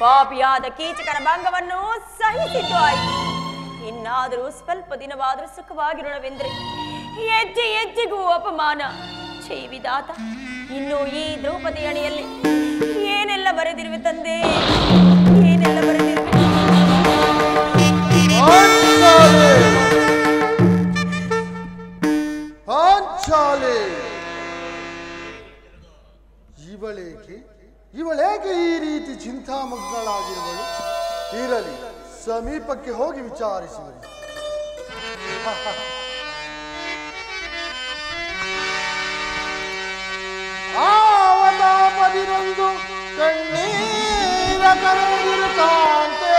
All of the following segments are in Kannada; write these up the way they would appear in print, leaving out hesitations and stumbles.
ಪಾಪಿಯಾದ ಕೀಚಕರ ಭಂಗವನ್ನು ಸಹಿಸಿದ್ದು ಆಯಿತು. ಇನ್ನಾದರೂ ಸ್ವಲ್ಪ ದಿನವಾದರೂ ಸುಖವಾಗಿರೋಣವೆಂದರೆ ಹೆಜ್ಜೆ ಹೆಜ್ಜೆಗೂ ಅಪಮಾನ. ಛೇ ವಿಧಾತ, ಇನ್ನು ಈ ದ್ರೌಪದಿ ಅಣಿಯಲ್ಲಿ ಏನೆಲ್ಲ ಬರೆದಿರುವೆ ತಂದೆ, ಏನೆಲ್ಲ ಬರೆದಿರುವೆ. ಇವಳೇಕೆ ಈ ರೀತಿ ಚಿಂತಾಮಗ್ನಳಾಗಿರುವಳು? ಇರಲಿ, ಸಮೀಪಕ್ಕೆ ಹೋಗಿ ವಿಚಾರಿಸುವಳು. ಆವತಾಪದಿರೊಂದು ಕಣ್ಣೀರ ಕರೆದಿರುತ್ತಾಂತೆ.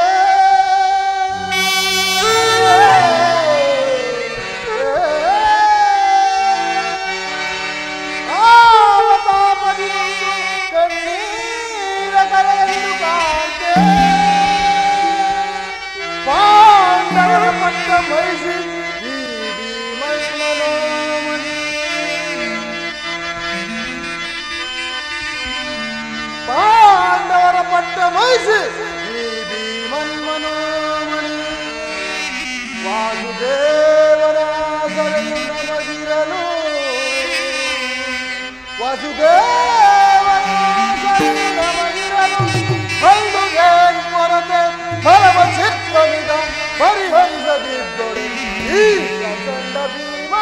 ಪಾಂಡವರ ಪಟ್ಟ ಮೈಸಿ ಈ ಭೀಮನ್ಮನೋಮಣಿ ವಾಸುದೇವರ ಸರೆಯು ನಮಗಿರಲು, ವಾಸುದೇವರ ಸರೆಯು ನಮಗಿರಲು ಬಂಧುಗೇನ್ ಕೊರತೆ ಪರಮ ಚಿತ್ತನಿದ ಪರಿಹರಿಸದಿದ್ದರು ಈ ಪ್ರಚಂಡ ಭೀಮ.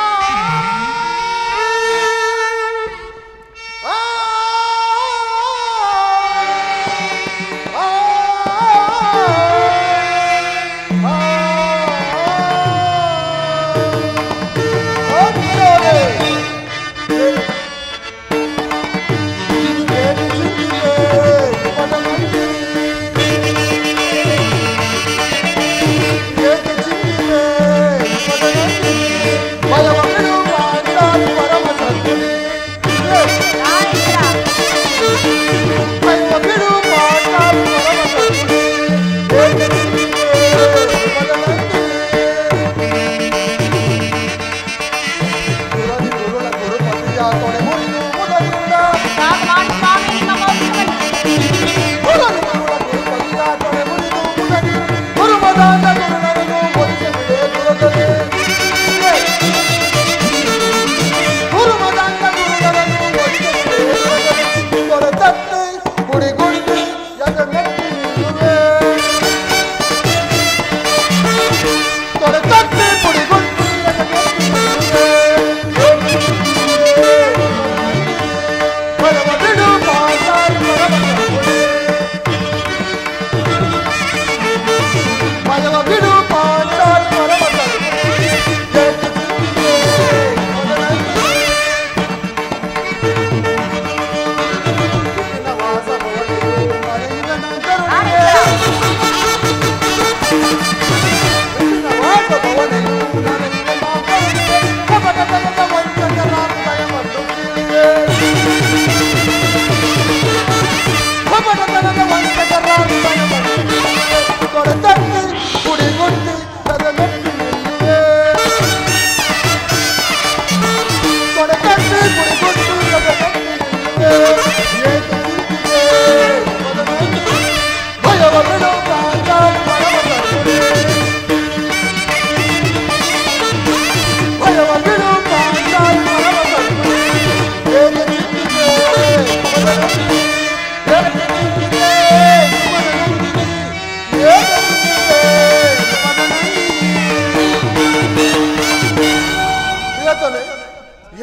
ಲತನೆ,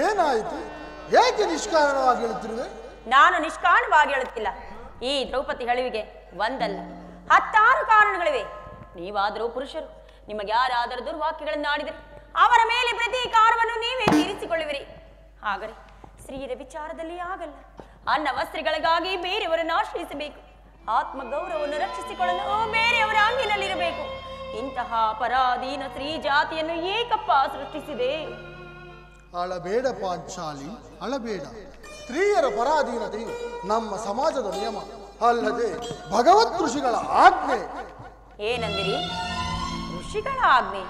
ಏನಾಯಿತು? ಏಕೆ ನಿಷ್ಕಾರಣವಾಗಿ ಹೇಳುತ್ತಿರುವೆ? ನಾನು ನಿಷ್ಕಾರಣವಾಗಿ ಹೇಳುತ್ತಿಲ್ಲ. ಈ ದ್ರೌಪದಿ ಹಳುವಿಗೆ ಒಂದಲ್ಲ 10 ಕಾರಣಗಳಿವೆ. ನೀವಾದರೂ ಪುರುಷರು, ನಿಮಗೆ ಯಾರಾದರೂ ದುರ್ವಾಕ್ಯಗಳನ್ನು ಆಡಿದರೆ ಅವರ ಮೇಲೆ ಪ್ರತೀಕಾರವನ್ನು ನೀವೇ ತೀರಿಸಿಕೊಳ್ಳುವಿರಿ. ಹಾಗರೆ ಸ್ತ್ರೀಯರ ವಿಚಾರದಲ್ಲಿ ಆಗಲ್ಲ. ಅನ್ನ ವಸ್ತ್ರಗಳಿಗಾಗಿ ಬೇರೆಯವರನ್ನು ಆಶ್ರಯಿಸಬೇಕು. ಆತ್ಮಗೌರವವನ್ನು ರಕ್ಷಿಸಿಕೊಳ್ಳಲು ಬೇರೆಯವರ ಅಂಗಿನಲ್ಲಿರಬೇಕು. ಇಂತಹ ಪರಾಧೀನ ಸ್ತ್ರೀ ಜಾತಿಯನ್ನು ಏಕಪ್ಪ ಸೃಷ್ಟಿಸಿದೆ. ಅಳಬೇಡ ಪಾಂಚಾಲಿ, ಅಳಬೇಡ. ಸ್ತ್ರೀಯರ ಪರಾಧೀನತೆಯು ನಮ್ಮ ಸಮಾಜದ ನಿಯಮ, ಅಲ್ಲದೆ ಭಗವತ್ ಋಷಿಗಳ ಆಜ್ಞೆ. ಏನಂದಿರಿ? ಋಷಿಗಳ ಆಜ್ಞೆ?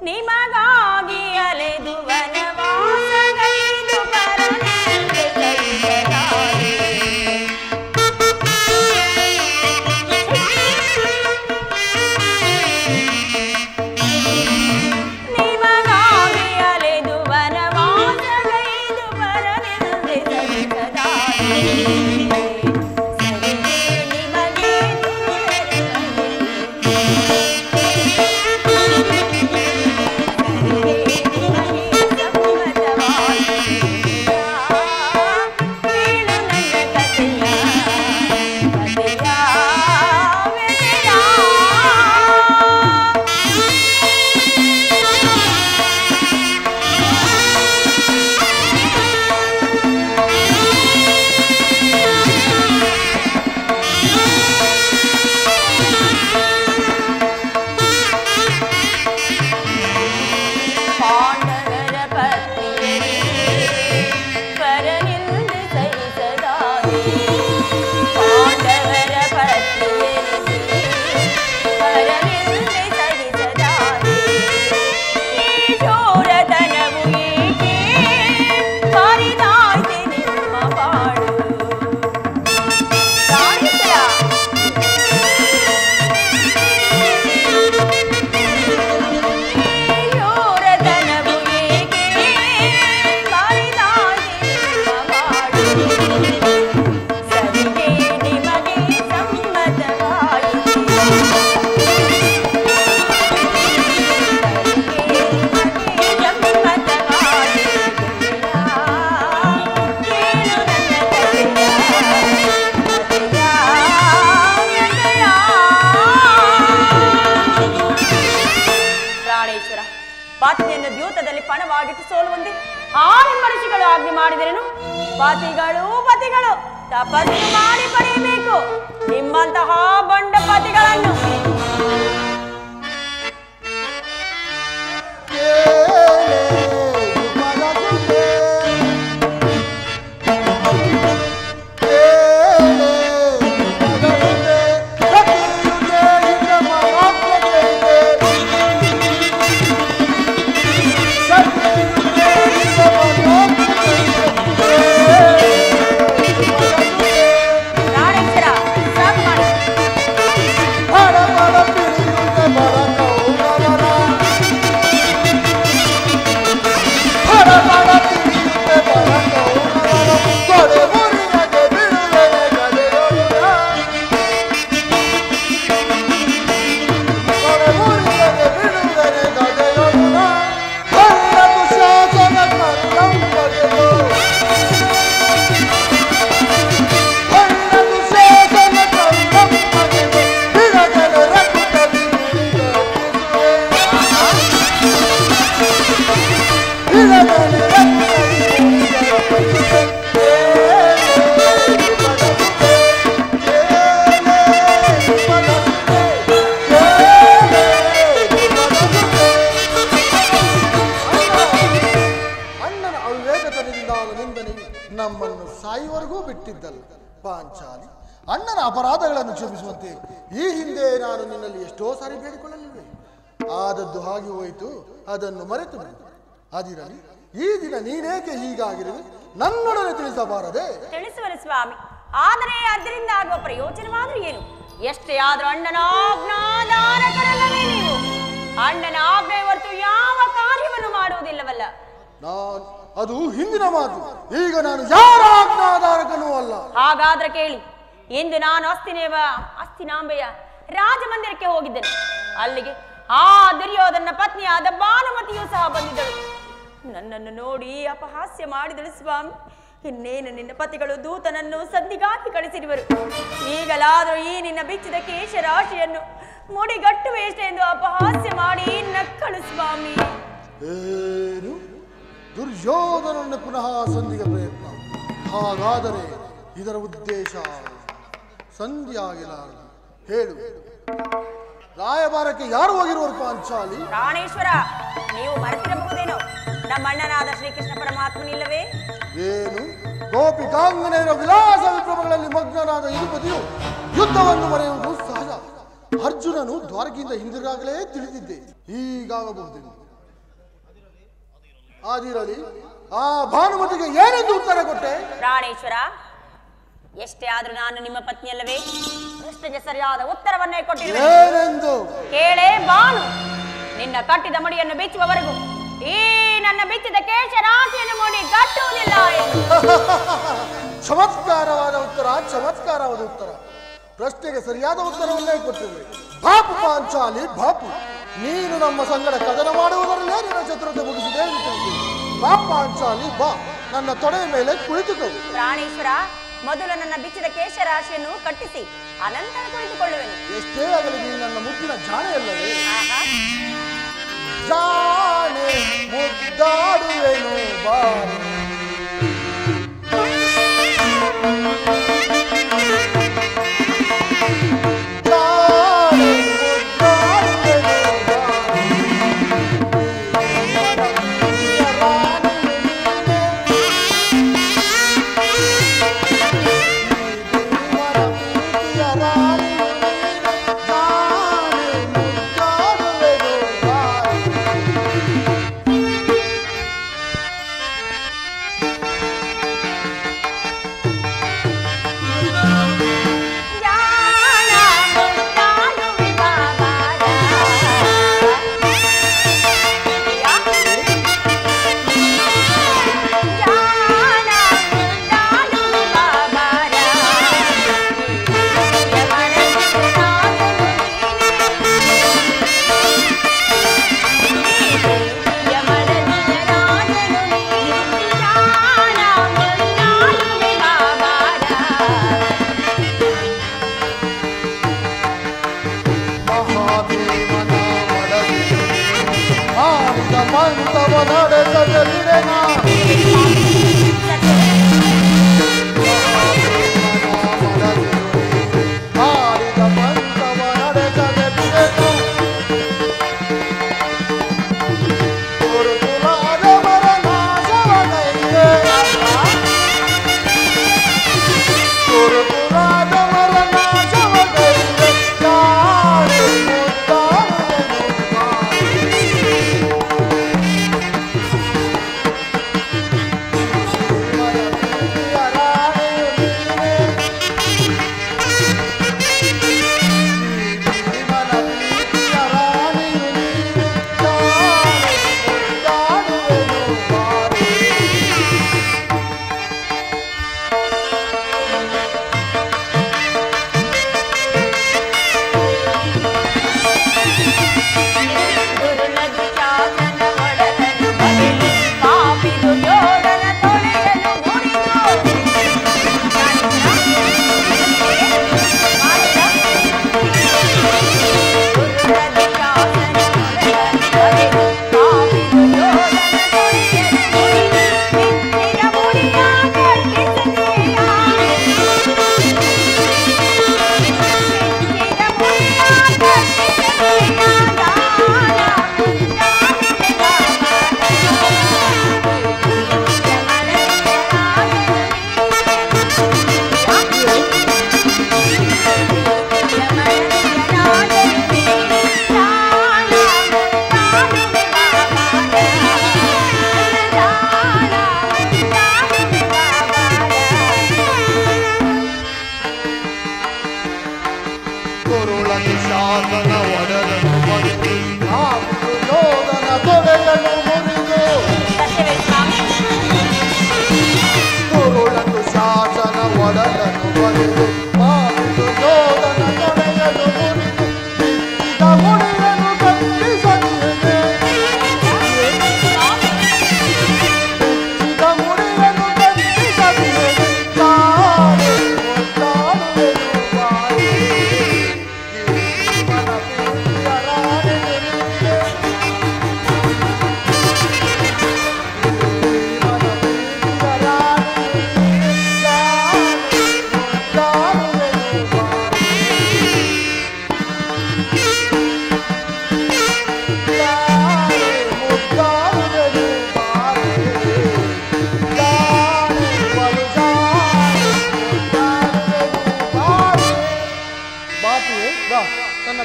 ನಿಮಗಾಗಿ ಅಲೆದು ವನವಾಸಗೈದು ಪರನೆಂದೆ ಕೈಸಲಾರೆ. ನಿಮಗಾಗಿ ಅಲೆದು ವನವಾಸಗೈದು ಪರನೆಂದೆ ಕೈಸಲಾರೆ. ಪತ್ನಿಯನ್ನು ದ್ಯೂತದಲ್ಲಿ ಪಣವಾಗಿಟ್ಟು ಸೋಲುವಂತೆ 6 ಋಷಿಗಳು ಆಜ್ಞೆ ಮಾಡಿದರೇನು? ಪತಿಗಳು ತಪಸ್ಸು ಮಾಡಿ ಪಡೆಯಬೇಕು ನಿಮ್ಮಂತಹ ಬಂಡ ಪತಿಗಳನ್ನು. ನಮ್ಮನ್ನು ಸಾಯುವವರೆಗೂ ಬಿಟ್ಟಿದ್ದಲ್ಲ ಪಾಂಚಾಲಿ. ಅಣ್ಣನ ಅಪರಾಧಗಳನ್ನು ಕ್ಷಮಿಸುವಂತೆ ಈ ಹಿಂದೆ ನಾನು ನಿನ್ನಲ್ಲಿ ಎಷ್ಟೋ ಸಾರಿ ಬೇಡಿಕೊಳ್ಳಲಿವೆ. ಆದದ್ದು ಹಾಗೆ ಹೋಯಿತು, ಅದನ್ನು ಮರೆತು ಅದಿರಲಿ. ಈ ದಿನ ನೀನೇಕೆ ಹೀಗಾಗಿರುವೆ ನನ್ನೊಡನೆ ತಿಳಿಸಬಾರದೆ? ತಿಳಿಸುವನು ಸ್ವಾಮಿ, ಆದರೆ ಅದರಿಂದ ಆಗುವ ಪ್ರಯೋಜನವಾದ್ರೂ ಏನು? ಎಷ್ಟೇ ಆದ್ರೂ ಅಣ್ಣನ ಆಜ್ಞಾಧಾರಕರಲ್ಲವೇ ನೀವು? ಅಣ್ಣನ ಆಜ್ಞೆ ಹೊರತು ಯಾವ ಕಾರ್ಯವನ್ನು ಮಾಡುವುದಿಲ್ಲವಲ್ಲ. ಅದು ಹಿಂದಿನ ಮಾತು. ಈಗ ನಾನು ಯಾರ ಆಜ್ಞಾಧಾರಕನೂ ಅಲ್ಲ. ಹಾಗಾದ್ರೆ ಕೇಳಿ, ಇಂದು ನಾನು ಅಸ್ತಿನಾಂಬೆಯ ರಾಜಮಂದಿರಕ್ಕೆ ಹೋಗಿದ್ದೇನೆ. ಅಲ್ಲಿಗೆ ಆ ದುರ್ಯೋಧನ ಪತ್ನಿಯಾದ ಭಾನುಮತಿಯೂ ಸಹ ಬಂದಿದ್ದಳು. ನನ್ನನ್ನು ನೋಡಿ ಅಪಹಾಸ್ಯ ಮಾಡಿದಳು ಸ್ವಾಮಿ. ಇನ್ನೇನು ನಿನ್ನ ಪತಿಗಳು ದೂತನನ್ನು ಸಂಧಿಗಾಗಿ ಕಳಿಸಿರುವರು. ಈಗಲಾದರೂ ಈ ನಿನ್ನ ಬಿಚ್ಚಿದ ಕೇಶ ರಾಶಿಯನ್ನು ಮುಡಿಗಟ್ಟುವೆಷ್ಟೇ ಎಂದು ಅಪಹಾಸ್ಯ ಮಾಡಿ ನಕ್ಕಳು ಸ್ವಾಮಿ. ಏನು ದುರ್ಯೋಧನನ್ನು ಪುನಃ ಸಂಧಿಗೆ ಪ್ರಯತ್ನ? ಹಾಗಾದರೆ ಇದರ ಉದ್ದೇಶ ಸಂಧಿಯಾಗಿಲಾರದು. ಹೇಳು, ರಾಯಭಾರಕ್ಕೆ ಯಾರು ಹೋಗಿರುವರು ಪಾಂಚಾಲಿ? ಪ್ರಾಣೇಶ್ವರ, ನೀವು ಮರೆತಿರಬಹುದೇನೋ, ನಮ್ಮಣ್ಣನಾದ ಶ್ರೀಕೃಷ್ಣ ಪರಮಾತ್ಮನಿಲ್ಲವೇ? ಏನು ಗೋಪಿಕಾಂಗನೆಯರ ವಿಲಾಸ ವಿಕ್ರಮಗಳಲ್ಲಿ ಮಗ್ನನಾದ ಇರುಪತಿಯು ಯುದ್ಧವನ್ನು ಮರೆಯುವುದು ಸಹಜ. ಅರ್ಜುನನು ದ್ವಾರಕೆಯಿಂದ ಹಿಂದಿರುಗಾಗಲೇ ತಿಳಿದಿದ್ದೆ. ಹೀಗಾಗಬಹುದೇನು? ಆದಿರಲಿ, ಆ ಭಾನುಮತಿಗೆ ಏನೆಂದು ಉತ್ತರ ಕೊಟ್ಟೆ? ಪ್ರಾಣೇಶ್ವರ, ಎಷ್ಟೇ ಆದ್ರೂ ನಾನು ನಿಮ್ಮ ಪತ್ನಿಯಲ್ಲವೇ? ಪ್ರಶ್ನೆಗೆ ಸರಿಯಾದ ಉತ್ತರವನ್ನೇ ಕೊಟ್ಟಿರುವೆ. ಏನೆಂದು ಕೇಳೇ ಭಾನು, ನಿನ್ನ ಕಟ್ಟಿದ ಮುಡಿಯನ್ನು ಬಿಚ್ಚುವವರೆಗೂ ಈ ನನ್ನ ಬಿಚ್ಚಿದ ಕೇಶ ರಾಶಿಯನ್ನು ಮುಡಿ ಕಟ್ಟುವುದಿಲ್ಲ. ಚಮತ್ಕಾರವಾದ ಉತ್ತರ, ಚಮತ್ಕಾರವಾದ ಉತ್ತರ. ಪ್ರಶ್ನೆಗೆ ಸರಿಯಾದ ಉತ್ತರವನ್ನೇ ಕೊಟ್ಟಿರುವೆ. ಬಾಪು ಪಾಂಚಾಲಿ, ಬಾಪು. ನೀನು ನಮ್ಮ ಸಂಗಡ ಕದನ ಮಾಡುವುದರಲ್ಲೇ ನಿನ್ನ ಚತುರತೆ ಮುಗಿಸಿದೆ ಎಂದು ತಿಳಿದಿದೆ. ಬಾ ಪಾಂಚಾಲಿ, ಬಾ, ನನ್ನ ತೊಡೆಯ ಮೇಲೆ ಕುಳಿತುಕೋ. ಪ್ರಾಣೇಶ್ವರ, ಮೊದಲು ನನ್ನ ಬಿಚ್ಚಿದ ಕೇಶ ರಾಶಿಯನ್ನು ಕಟ್ಟಿಸಿ ಅನಂತರ ಕುಳಿತುಕೊಳ್ಳುವೆನು. ಎಷ್ಟೇ ಆಗಲಿ ನೀನು ನನ್ನ ಮುದ್ದಿನ ಜಾಣೆಯಲ್ಲವೇ? ಜಾಣೆ ಮುದ್ದಾಡುವೆನು ಬಾರು.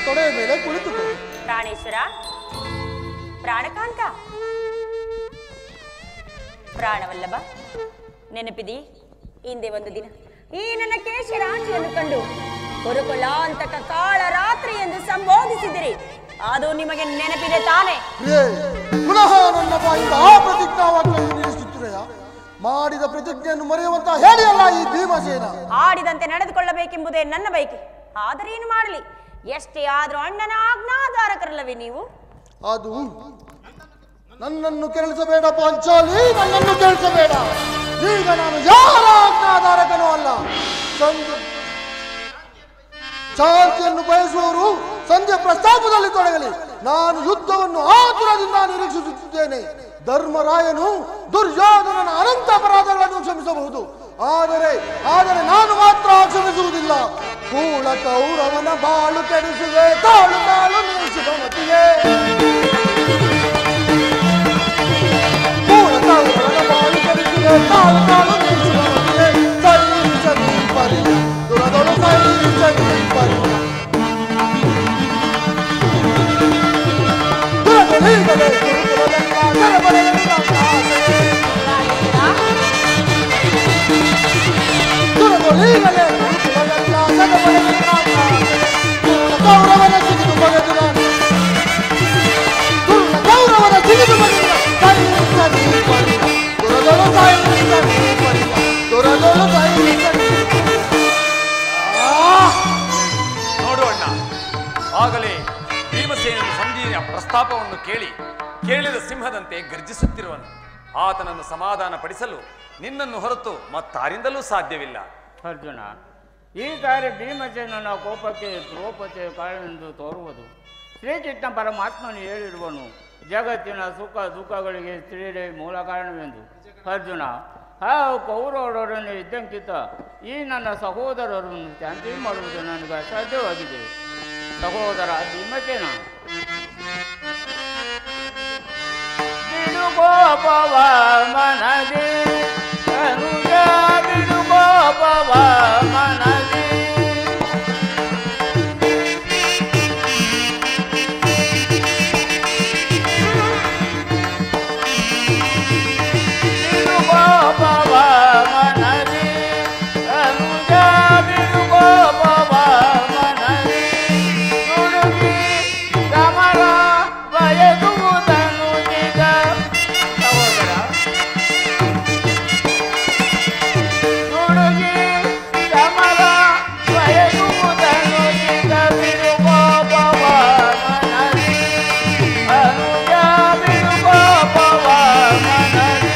ತೊಡೆಯ ಮೇಲೆ ಕುಳಿತುಕೋ. ಪ್ರಾಣೇಶ್ವರ, ಪ್ರಾಣಕಾಂತ, ಪ್ರಾಣವಲ್ಲಭ, ನೆನಪಿದಿ ಹಿಂದೆ ಒಂದು ದಿನ ಈ ನನ್ನ ಕೇಶರಾಶಿಯನ್ನು ಕಂಡು ಕುರುಕುಲಾಂತಕ ಕಾಳ ರಾತ್ರಿ ಎಂದು ಸಂಬೋಧಿಸಿದಿರಿ. ಅದು ನಿಮಗೆ ನೆನಪಿದೆ ತಾನೆ? ಪುನಃ ನನ್ನ ಬಾಯಿಂದ ಆ ಪ್ರತಿಜ್ಞಾವಾಕ್ಯವನ್ನು ನಿಲ್ಲಿಸುತ್ತಿರೆಯಾ? ಮಾಡಿದ ಪ್ರತಿಜ್ಞೆಯನ್ನು ಮರೆಯುವಂತ ಹೇಳಿಯಲ್ಲ ಈ ಭೀಮಸೇನ. ಆಡಿದಂತೆ ನಡೆದುಕೊಳ್ಳಬೇಕೆಂಬುದೇ ನನ್ನ ಬಯಕೆ. ಆದರೆ ಏನು ಮಾಡಲಿ, ಎಷ್ಟೇ ಆದ್ರೂ ಅಣ್ಣನ ಆಜ್ಞಾಧಾರಕರಲ್ಲವೇ ನೀವು? ಅದು ನನ್ನನ್ನು ಕೆರಳಿಸಬೇಡ ಪಾಂಚಾಲಿ, ನನ್ನನ್ನು ಕೆರಳಿಸಬೇಡ. ಈಗ ನಾನು ಯಾರ ಆಜ್ಞಾಧಾರಕನೂ ಅಲ್ಲ. ಶಾಂತಿಯನ್ನು ಬಯಸುವವರು ಸಂಜೆ ಪ್ರಸ್ತಾಪದಲ್ಲಿ ತೊಡಗಲಿ. ನಾನು ಯುದ್ಧವನ್ನು ಆತುರದಿಂದ ನಿರೀಕ್ಷಿಸುತ್ತಿದ್ದೇನೆ. ಧರ್ಮರಾಯನು ದುರ್ಯೋಧನನ ಅನಂತ ಅಪರಾಧಗಳನ್ನು ಕ್ಷಮಿಸಬಹುದು, ಆದರೆ ನಾನು ಮಾತ್ರ ಕ್ಷಮಿಸುವುದಿಲ್ಲ. ಕೂಳ ಕೌರವನ ಬಾಳು ಕೆಡಿಸುವೆ, ತಾಳು ತಾಳು ನಿಲ್ಲಿಸಿದ ಮತಿಗೆ. ಕೂಳ ಕೌರವನ ಬಾಳು ಕೆಡಿಸುವೆ, ತಾಳು ತಾಳು ನಿಲ್ಲಿಸಿದ ಮತಿಗೆ. ಸೈರಿಸಲಿ ಪರಿ ದುರದೊಳು ಸೈರಿಸಲಿ ಪರಿ ದುರದೊಳೀಗಲೇ ಗುರುಕುಲವೆಲ್ಲ ಸರಬಳೆಯಲ್ಲ ದುರದೊಳೀಗಲೇ ಗುರುಕುಲವೆಲ್ಲ ಸರಬಳೆಯಲ್ಲ. ಕೌರವನ ಸಿಗಿದು ಬಗೆದು ನಾನು ಕೌರವನ ಸಿಗಿದು ಬಗೆದು ಸೈರಿಸಲಿ ಪರಿ ದುರದೊಳು ಸೈರಿಸಲಿ ಪರಿ ದುರದೊಳು ಸೈರಿಸಲಿ. ನೋಡು ಅಣ್ಣ, ಆಗಲೇ ಭೀಮಸೇನನ ಸಂಧಿಯ ಪ್ರಸ್ತಾಪವನ್ನು ಕೇಳಿದ ಸಿಂಹದಂತೆ ಗರ್ಜಿಸುತ್ತಿರುವನು. ಆತನನ್ನು ಸಮಾಧಾನ ಪಡಿಸಲು ನಿನ್ನನ್ನು ಹೊರತು ಮತ್ತಾರಿಂದಲೂ ಸಾಧ್ಯವಿಲ್ಲ. ಅರ್ಜುನ, ಈ ಸಾರಿ ಭೀಮಸೇನನ ಕೋಪಕ್ಕೆ ದ್ರೌಪದಿಯ ಕಾರಣವೆಂದು ತೋರುವುದು. ಶ್ರೀಕೃಷ್ಣ ಪರಮಾತ್ಮನು ಹೇಳಿರುವನು, ಜಗತ್ತಿನ ಸುಖ ದುಃಖಗಳಿಗೆ ಸ್ತ್ರೀಯರೇ ಮೂಲ ಕಾರಣವೆಂದು. ಅರ್ಜುನ, ಆ ಕೌರವರೊಡನೆ ಇದ್ದಂಕಿತ ಈ ನನ್ನ ಸಹೋದರರನ್ನು ಶಾಂತಿ ಮಾಡುವುದು ನನಗೆ ಸಾಧ್ಯವಾಗಿದೆ. ಸಹೋದರ ಭೀಮಸೇನ, ಬಿಡುಗೋಪವ ಮನದಿ ಅನುಜ ಬಿಡುಗೋಪವ ಮನದಿ ಬಿಡುಗೋಪವ ಮನದಿ ಅನುಜ ಬಿಡುಗೋಪವ ಮನದಿ ನುಡುಗಿ ಕಮಲ ಬಯಸುವುದನ್ನು ಈಗ. ಸಹೋದರ, ನುಡುಗಿ ಕಮಲ ಬಯಸುವುದನ್ನು ಈಗ ಬಿಡುಗೋಪವ ಮನದಿ ಅನುಜ ಬಿಡುಗೋಪವ ಮನದಿ.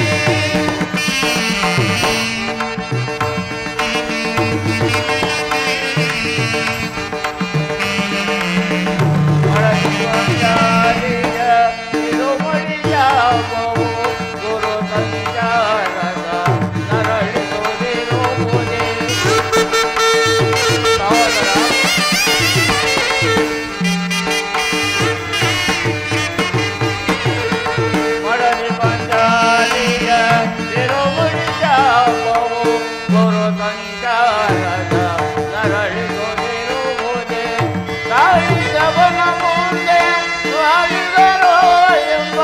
ಗುರು ಸಂಚಾರದ ನರಳಿಸುವುದಿರುವುದೇ. ಸಹೋದರ, ಮಡಲಿ ಪಂಚಾಲಿಯ ತಿರುಮುಡಿ ಜಾಪವು ಗುರು ಸಂಚಾರದ ನರಳಿಸುವುದಿರುವುದೇ. ಕಾಯಿಸವನ ಮುಂದೆ ವಾಲಿಗರೋ ಎಂಬ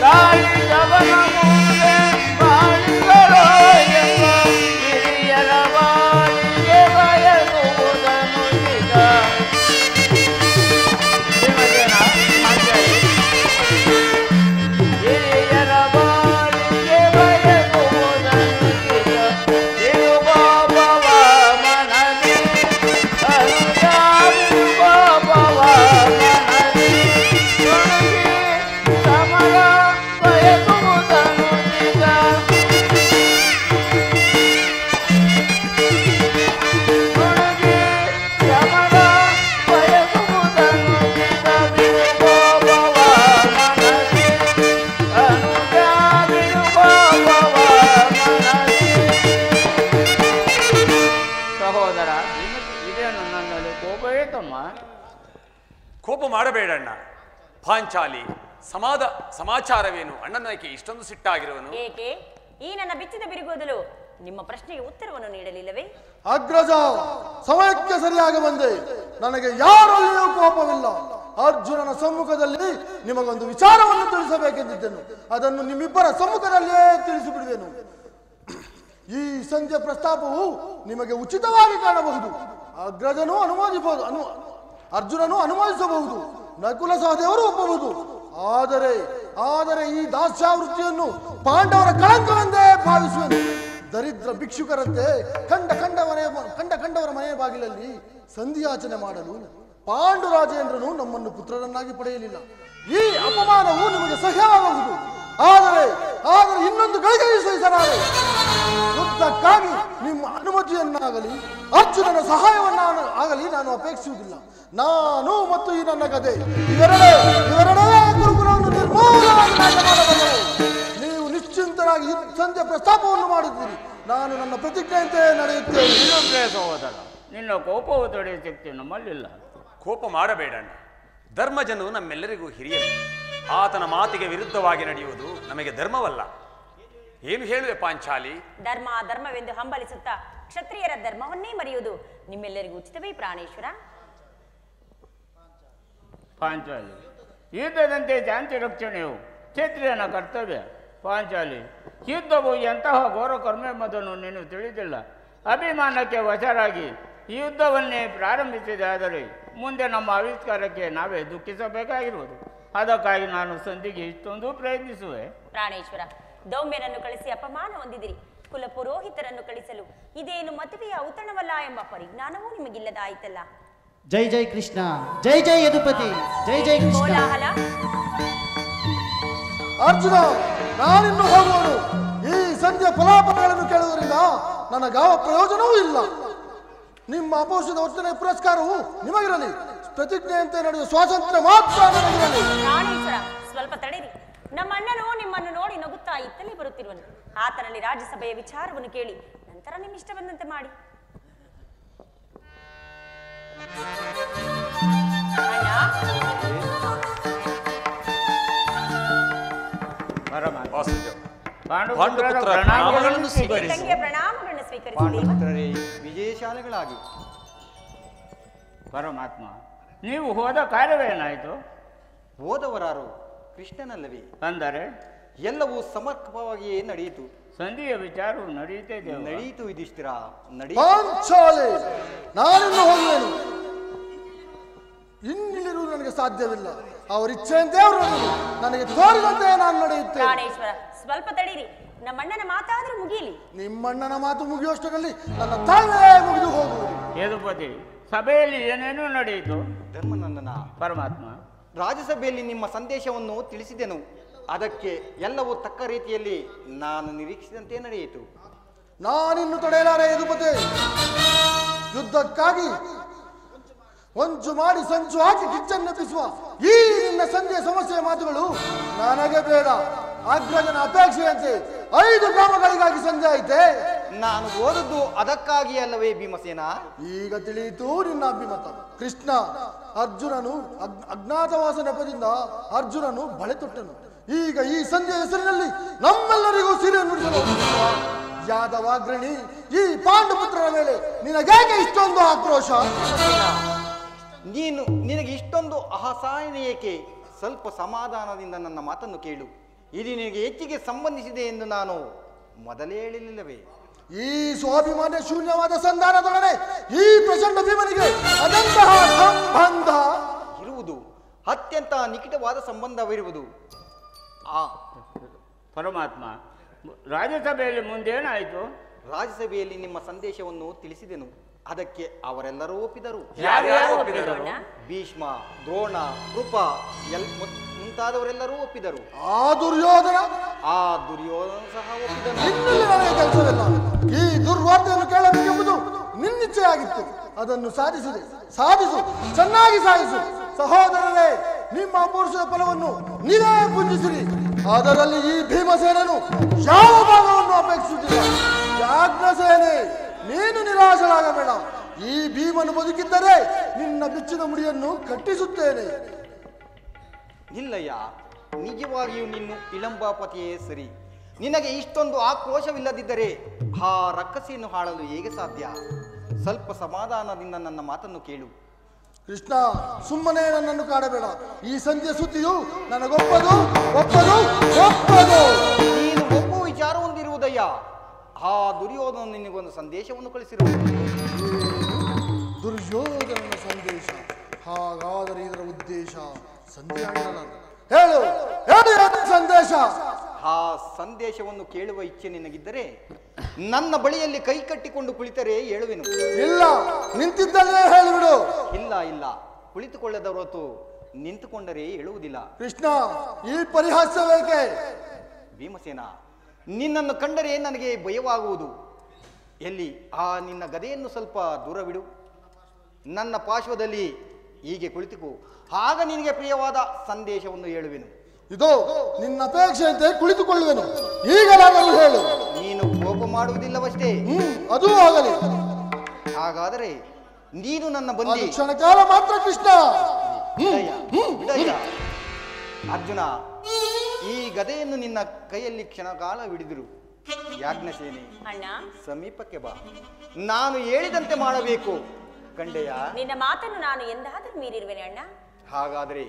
ಕಾಯಿಸವನ ಮುಂದೆ ವಾಲಿಗರೋ ಎಂಬ ಹಿರಿಯರ ಬಾಳಿಗೆ ಬಯಸುವುದನ್ನು ಈಗ. ಭೀಮಸೇನ ಮಂಜರಿ, ಹಿರಿಯರ ಬಾಳಿಗೆ ಬಯಸುವುದನ್ನು ಈಗ. ತಿರುಗೋಪವ ಮನದಿ ಅನುಜ ಬಿಡುಗೋಪವ ಮನದಿ ನುಡುಗಿ ಕಮಲ ಬಯಸುವುದನ್ನು ಈಗ. ನುಡುಗಿ ಕಮಲ ಬಯಸುವುದನ್ನು ಈಗ. ಬಿಡುಗೋಪವ ಮನದಿ ಅನುಜ ಬಿಡುಗೋಪವ ಮನದಿ. ಸಹೋದರ, ಇದೇನು ನನ್ನಲ್ಲಿ ಕೋಪ ಏತಮ್ಮ? ಕೋಪ ಮಾಡಬೇಡಣ್ಣ. ಪಾಂಚಾಲಿ, ಸಮಾಚಾರವೇನು? ಅಣ್ಣನಕ್ಕೆ ಇಷ್ಟೊಂದು ಸಿಟ್ಟಾಗಿರುವನು? ಏಕೆ ಈ ನನ್ನ ಬಿಚ್ಚಿದ ಬಿರುಗೋದಲು ನಿಮ್ಮ ಪ್ರಶ್ನೆಗೆ ಉತ್ತರವನ್ನು ನೀಡಲಿಲ್ಲವೇ? ಅಗ್ರಜ, ಸಮಯಕ್ಕೆ ಸರಿಯಾಗಿ ಬಂದೆ. ನನಗೆ ಯಾರಲ್ಲಿಯೂ ಕೋಪವಿಲ್ಲ. ಅರ್ಜುನನ ಸಮ್ಮುಖದಲ್ಲಿ ನಿಮಗೊಂದು ವಿಚಾರವನ್ನು ತಿಳಿಸಬೇಕೆಂದಿದ್ದೆನು. ಅದನ್ನು ನಿಮ್ಮಿಬ್ಬರ ಸಮ್ಮುಖದಲ್ಲೇ ತಿಳಿಸಿಬಿಡುವೆನು. ಈ ಸಂಜೆ ಪ್ರಸ್ತಾಪವು ನಿಮಗೆ ಉಚಿತವಾಗಿ ಕಾಣಬಹುದು. ಅಗ್ರಜನು ಅರ್ಜುನನು ಅನುಮೋದಿಸಬಹುದು, ನಕುಲ ಸಹದೇವರು ಒಪ್ಪಬಹುದು. ಆದರೆ ಈ ದಾಸ್ಯಾವೃತ್ತಿಯನ್ನು ಪಾಂಡವರ ಕಳಂಕವೆಂದೇ ಭಾವಿಸುವೆನು. ದರಿದ್ರ ಭಿಕ್ಷುಕರಂತೆ ಕಂಡವರ ಮನೆಯ ಬಾಗಿಲಲ್ಲಿ ಸಂಧಿಯಾಚನೆ ಮಾಡಲು ಪಾಂಡುರಾಜೇಂದ್ರನು ನಮ್ಮನ್ನು ಪುತ್ರರನ್ನಾಗಿ ಪಡೆಯಲಿಲ್ಲ. ಈ ಅಪಮಾನವು ನಿಮಗೆ ಸಹ್ಯವಾಗಬಹುದು. ಆದರೆ ಇನ್ನೊಂದು ಗಳಿಗೆ ಸಹಿಸಲಾರೆ. ಯುದ್ಧಕ್ಕಾಗಿ ನಿಮ್ಮ ಅನುಮತಿಯನ್ನಾಗಲಿ ಅರ್ಜುನನ ಸಹಾಯವನ್ನಾಗಲಿ ನಾನು ಅಪೇಕ್ಷಿಸುವುದಿಲ್ಲ. ನಾನು ಮತ್ತು ಈ ನನ್ನ ಗದೆ ಇವೆರಡೇ ಗುರುಕುಲವನ್ನು ನಿರ್ಮೂಲವಾಗಿ ನಾಶ ಮಾಡಬಲ್ಲವು. ನೀವು ನಿಶ್ಚಿಂತರಾಗಿ ಸಂಜೆ ಪ್ರಸ್ತಾಪವನ್ನು ಮಾಡಿದ್ದೀರಿ. ನಾನು ನನ್ನ ಪ್ರತಿಜ್ಞೆಯಂತೆ ನಡೆಯುತ್ತೇನೆ. ಸಹೋದರ, ನಿನ್ನ ಕೋಪವು ತಡೆಯುವ ಶಕ್ತಿ ನಮ್ಮಲ್ಲಿಲ್ಲ. ಕೋಪ ಮಾಡಬೇಡಣ್ಣ. ಧರ್ಮಜನು ನಮ್ಮೆಲ್ಲರಿಗೂ ಹಿರಿಯರು. ಆತನ ಮಾತಿಗೆ ವಿರುದ್ಧವಾಗಿ ನಡೆಯುವುದು ನಮಗೆ ಧರ್ಮವಲ್ಲ. ಏನು ಹೇಳುವೆ ಪಾಂಚಾಲಿ? ಧರ್ಮವೆಂದು ಹಂಬಲಿಸುತ್ತಾ ಕ್ಷತ್ರಿಯರ ಧರ್ಮವನ್ನೇ ಮರೆಯುವುದು ನಿಮ್ಮೆಲ್ಲರಿಗೂ ಉಚಿತವೇ ಪ್ರಾಣೇಶ್ವರ? ಪಾಂಚಾಲಿ, ಯುದ್ಧದಂತೆ ಶಾಂತಿ ರಕ್ಷಣೆಯು ಕ್ಷತ್ರಿಯನ ಕರ್ತವ್ಯ. ಪಾಂಚಾಲಿ, ಯುದ್ಧವು ಎಂತಹ ಘೋರ ಕರ್ಮೆಂಬುದನ್ನು ನೀನು ತಿಳಿದಿಲ್ಲ. ಅಭಿಮಾನಕ್ಕೆ ವಶರಾಗಿ ಈ ಯುದ್ಧವನ್ನೇ ಪ್ರಾರಂಭಿಸಿದೆ. ಆದರೆ ಮುಂದೆ ನಮ್ಮ ಆವಿಷ್ಕಾರಕ್ಕೆ ನಾವೇ ದುಃಖಿಸಬೇಕಾಗಿರುವುದು. ಅದಕ್ಕಾಗಿ ನಾನು ಸಂಧಿಗೆ ಇಷ್ಟೊಂದು ಪ್ರಯತ್ನಿಸುವೆ. ಪ್ರಾಣೇಶ್ವರ, ದೌಮ್ಯನನ್ನು ಕಳಿಸಿ ಅಪಮಾನ ಹೊಂದಿದಿರಿ. ಕುಲ ಪುರೋಹಿತರನ್ನು ಕಳಿಸಲು ಇದೇನು ಮದುವೆಯ ಔತಣವಲ್ಲ ಎಂಬ ಪರಿಜ್ಞಾನವೂ ನಿಮಗಿಲ್ಲದಾಯಿತಲ್ಲ. ಜೈ ಜೈ ಕೃಷ್ಣ, ಜೈ ಜೈ ಯದುಪತಿ, ಜೈ ಜೈ ಕೃಷ್ಣ. ಕೋಲಾಹಲ. ಅರ್ಜುನ, ನಾನಿನ್ನು ಹೋಗುವನು. ಈ ಸಂಜೆ ಫಲಾಫಲಗಳನ್ನು ಕೇಳುವುದರಿಂದ ನನಗಾವ ಪ್ರಯೋಜನವೂ ಇಲ್ಲ. ನಿಮ್ಮ ಅಪೌಷಧ ವರ್ತನೆ ಪುರಸ್ಕಾರವು ನಿಮಗಿರಲಿ. ಪ್ರತಿಜ್ಞೆಯಂತೆ ನಡೆಯುವ ಸ್ವಾತಂತ್ರ್ಯ ಮಾತ್ರ ನನಗಿರಲಿ. ಪ್ರಾಣೇಶ್ವರ, ಸ್ವಲ್ಪ ತಡೆಯಿರಿ. ನಮ್ಮ ಅಣ್ಣನು ನಿಮ್ಮನ್ನು ನೋಡಿ ನಗುತ್ತಾ ಇತ್ತಲೇ ಬರುತ್ತಿರುವನು. ಆತನಲ್ಲಿ ರಾಜ್ಯಸಭೆಯ ವಿಚಾರವನ್ನು ಕೇಳಿ ನಂತರ ನಿಮ್ಮ ಇಷ್ಟ ಬಂದಂತೆ ಮಾಡಿ. ಪ್ರಣಾಮಗಳನ್ನು ತಂಗಿಯ ಪ್ರಣಾಮಗಳನ್ನು ಸ್ವೀಕರಿಸಿ. ವಿಜಯಶಾಲೆಗಳಾಗಿ. ಪರಮಾತ್ಮ, ನೀವು ಹೋದ ಕಾರ್ಯವೇನಾಯಿತು? ಹೋದವರಾರು ಕೃಷ್ಣನಲ್ಲವೇ? ಅಂದರೆ ಎಲ್ಲವೂ ಸಮರ್ಪಕವಾಗಿಯೇ ನಡೆಯಿತು. ಸಂಧಿಯ ವಿಚಾರವು ನಡೆಯಿತು ಯುಧಿಷ್ಠಿರ, ಪಾಂಚಾಲಿ, ನಾನಿನ್ನು ಹೋಗುವೆನು. ಇನ್ನಿಲ್ಲಿರುವುದು ನನಗೆ ಸಾಧ್ಯವಿಲ್ಲ. ಅವರ ಇಚ್ಛೆಯಂತೆ ಅವರು ನನಗೆ ತೋರಿದಂತೆ ನಾನು ನಡೆಯುತ್ತೇನೆ. ಪ್ರಾಣೇಶ್ವರ, ಸ್ವಲ್ಪ ತಡೀರಿ. ನಮ್ಮಣ್ಣನ ಮಾತಾದ್ರೂ ಮುಗಿಯಲಿ. ನಿಮ್ಮಣ್ಣನ ಮಾತು ಮುಗಿಯುವಷ್ಟರಲ್ಲಿ ನನ್ನ ತಾವೇ ಮುಗಿದು ಹೋಗುವುದು. ಯದುಪತಿ, ಸಭೆಯಲ್ಲಿ ಏನೇನು ನಡೆಯಿತು? ಧರ್ಮನಂದನ, ಪರಮಾತ್ಮ, ರಾಜ್ಯಸಭೆಯಲ್ಲಿ ನಿಮ್ಮ ಸಂದೇಶವನ್ನು ತಿಳಿಸಿದೆನು. ಅದಕ್ಕೆ ಎಲ್ಲವೂ ತಕ್ಕ ರೀತಿಯಲ್ಲಿ ನಾನು ನಿರೀಕ್ಷಿಸಿದಂತೆ ನಡೆಯಿತು. ನಾನಿನ್ನು ತಡೆಯಲಾರೆ ಯದುಪತಿ. ಯುದ್ಧಕ್ಕಾಗಿ ಹೊಂಚು ಮಾಡಿ ಸಂಚು ಹಾಕಿ ಕಿಚ್ಚನ್ನೆಪ್ಪಿಸುವ ಈ ನಿನ್ನ ಸಂಜೆ ಸಮಸ್ಯೆಯ ಮಾತುಗಳು ನನಗೆ ಬೇಡ. ಅಗ್ರಜನ ಅಪೇಕ್ಷೆಯಂತೆ 5 ಗ್ರಾಮಗಳಿಗಾಗಿ ಸಂಜೆ ಐತೆ. ನಾನು ಓದದ್ದು ಅದಕ್ಕಾಗಿ ಅಲ್ಲವೇ ಭೀಮಸೇನ? ಈಗ ತಿಳಿಯಿತು ನಿನ್ನ ಅಭಿಮತ. ಕೃಷ್ಣ ಅಜ್ಞಾತವಾಸ ನೆಪದಿಂದ ಅರ್ಜುನನು ಬಳೆ ತೊಟ್ಟನು. ಈಗ ಈ ಸಂಜೆ ಹೆಸರಿನಲ್ಲಿ ನಮ್ಮೆಲ್ಲರಿಗೂ ಸೀರೆ ನುಡಿಸಲು ಯಾದವಾಗ್ರಣಿ ಈ ಪಾಂಡುಪುತ್ರರ ಮೇಲೆ ನಿನಗೇಕೆ ಇಷ್ಟೊಂದು ಆಕ್ರೋಶ? ನಿನಗೆ ಇಷ್ಟೊಂದು ಅಸಹನೆ ಏಕೆ? ಸ್ವಲ್ಪ ಸಮಾಧಾನದಿಂದ ನನ್ನ ಮಾತನ್ನು ಕೇಳು. ಇದು ನಿನಗೆ ಹೆಚ್ಚಿಗೆ ಸಂಬಂಧಿಸಿದೆ ಎಂದು ನಾನು ಮೊದಲೇ ಹೇಳಿಲ್ಲವೇ? ಈ ಸ್ವಾಭಿಮಾನ್ಯ ಶೂನ್ಯವಾದ ಸಂಧಾನದೊಡನೆ ಈ ಪ್ರಚಂಡ ಭೀಮನಿಗೆ ಅದಂತಹ ಸಂಬಂಧ ಇರುವುದು, ಅತ್ಯಂತ ನಿಕಟವಾದ ಸಂಬಂಧವಿರುವುದು. ಪರಮಾತ್ಮ, ರಾಜ್ಯಸಭೆಯಲ್ಲಿ ಮುಂದೇನಾಯಿತು? ರಾಜ್ಯಸಭೆಯಲ್ಲಿ ನಿಮ್ಮ ಸಂದೇಶವನ್ನು ತಿಳಿಸಿದೆನು. ಅದಕ್ಕೆ ಅವರೆಲ್ಲರೂ ಒಪ್ಪಿದರು. ಭೀಷ್ಮ, ದ್ರೋಣ, ಕೃಪ ಮುಂತಾದವರೆಲ್ಲರೂ ಒಪ್ಪಿದರು. ಆ ದುರ್ಯೋಧನ ಸಹ ಒಪ್ಪಿದನು. ಕೆಲಸವಿಲ್ಲ. ಈ ದುರ್ವಾರ್ತೆಯನ್ನು ಕೇಳಬೇಕೆಂಬುದು ನಿನ್ನಿಚ್ಛೆಯಾಗಿತ್ತು. ಅದನ್ನು ಸಾಧಿಸು, ಚೆನ್ನಾಗಿ ಸಾಧಿಸು. ಸಹೋದರರೇ, ನಿಮ್ಮ ಅಪೌರುಷದ ಫಲವನ್ನು ನೀವೇ ಪೂಜಿಸಿರಿ. ಅದರಲ್ಲಿ ಈ ಭೀಮಸೇನನು ಯಾವ ಭಾಗವನ್ನು ಅಪೇಕ್ಷಿಸುತ್ತಿಲ್ಲ. ಯಾಜ್ಞಸೇನೆ, ನೀನು ನಿರಾಶರಾಗಬೇಡ. ಈ ಭೀಮನು ಬದುಕಿದ್ದರೆ ನಿನ್ನ ಬಿಚ್ಚಿದ ಮುಡಿಯನ್ನು ಕಟ್ಟಿಸುತ್ತೇನೆ. ಇಲ್ಲಯ್ಯ, ನಿಜವಾಗಿಯೂ ನಿನ್ನ ಇಳಂಬಾಪತಿಯೇ ಸರಿ. ನಿನಗೆ ಇಷ್ಟೊಂದು ಆಕ್ರೋಶವಿಲ್ಲದಿದ್ದರೆ ಆ ರಕ್ಕಸಿಯನ್ನು ಹಾಳಲು ಹೇಗೆ ಸಾಧ್ಯ? ಸ್ವಲ್ಪ ಸಮಾಧಾನದಿಂದ ನನ್ನ ಮಾತನ್ನು ಕೇಳು. ಕೃಷ್ಣ, ಸುಮ್ಮನೆ ನನ್ನನ್ನು ಕಾಡಬೇಡ. ಈ ಸಂಧ್ಯೆ ಸುದ್ದಿಯು ನನಗೊಪ್ಪದು ಒಪ್ಪದು ಒಪ್ಪದು. ನೀನು ಒಪ್ಪುವ ವಿಚಾರ ಹೊಂದಿರುವುದಯ್ಯ. ಆ ದುರ್ಯೋಧನ ನಿನಗೊಂದು ಸಂದೇಶವನ್ನು ಕಳಿಸಿರುವುದು. ದುರ್ಯೋಧನನ ಸಂದೇಶ? ಹಾಗಾದರೆ ಇದರ ಉದ್ದೇಶ ಸಂಧ್ಯೆ ಹೇಳು ಹೇಳು ಸಂದೇಶ. ಆ ಸಂದೇಶವನ್ನು ಕೇಳುವ ಇಚ್ಛೆ ನಿನಗಿದ್ದರೆ ನನ್ನ ಬಳಿಯಲ್ಲಿ ಕೈ ಕಟ್ಟಿಕೊಂಡು ಕುಳಿತರೆ ಹೇಳುವೆನು. ಇಲ್ಲ, ನಿಂತಿದ್ದಲ್ಲೇ ಹೇಳಿಬಿಡು. ಇಲ್ಲ ಇಲ್ಲ, ಕುಳಿತುಕೊಳ್ಳದ ಹೊರತು ನಿಂತುಕೊಂಡರೆ ಹೇಳುವುದಿಲ್ಲ. ಕೃಷ್ಣ, ಈ ಪರಿಹಾಸ್ಯವೇಕೆ? ಭೀಮಸೇನ, ನಿನ್ನನ್ನು ಕಂಡರೆ ನನಗೆ ಭಯವಾಗುವುದು. ಎಲ್ಲಿ ಆ ನಿನ್ನ ಗದೆಯನ್ನು ಸ್ವಲ್ಪ ದೂರವಿಡು. ನನ್ನ ಪಾರ್ಶ್ವದಲ್ಲಿ ಹೀಗೆ ಕುಳಿತುಕೋ. ಆಗ ನಿನಗೆ ಪ್ರಿಯವಾದ ಸಂದೇಶವನ್ನು ಹೇಳುವೆನು. ಇದು ನಿನ್ನ ಅಪೇಕ್ಷೆಯಂತೆ ಕುಳಿತುಕೊಳ್ಳುವೆನು. ಈಗ ನಾನು ಹೇಳು. ನೀನು ಕೋಪ ಮಾಡುವುದಿಲ್ಲವಷ್ಟೇ? ಅದೂ ಆಗಲಿ. ಹಾಗಾದರೆ ನೀನು ನನ್ನ ಬಂದಿ. ಕ್ಷಣ ಕಾಲ ಮಾತ್ರ ಕೃಷ್ಣ. ಬಿಡಯ್ಯ. ಅರ್ಜುನ, ಈ ಗದೆಯನ್ನು ನಿನ್ನ ಕೈಯಲ್ಲಿ ಕ್ಷಣಕಾಲ ಹಿಡಿದಿರು. ಯಾಜ್ಞಸೇನೆ, ಅಣ್ಣ, ಸಮೀಪಕ್ಕೆ ಬಾ. ನಾನು ಹೇಳಿದಂತೆ ಮಾಡಬೇಕು. ಕಂಡೆಯ? ನಿನ್ನ ಮಾತನ್ನು ನಾನು ಎಂದಾದರೂ ಮೀರಿರುವೆನೆ ಅಣ್ಣ. ಹಾಗಾದರೆ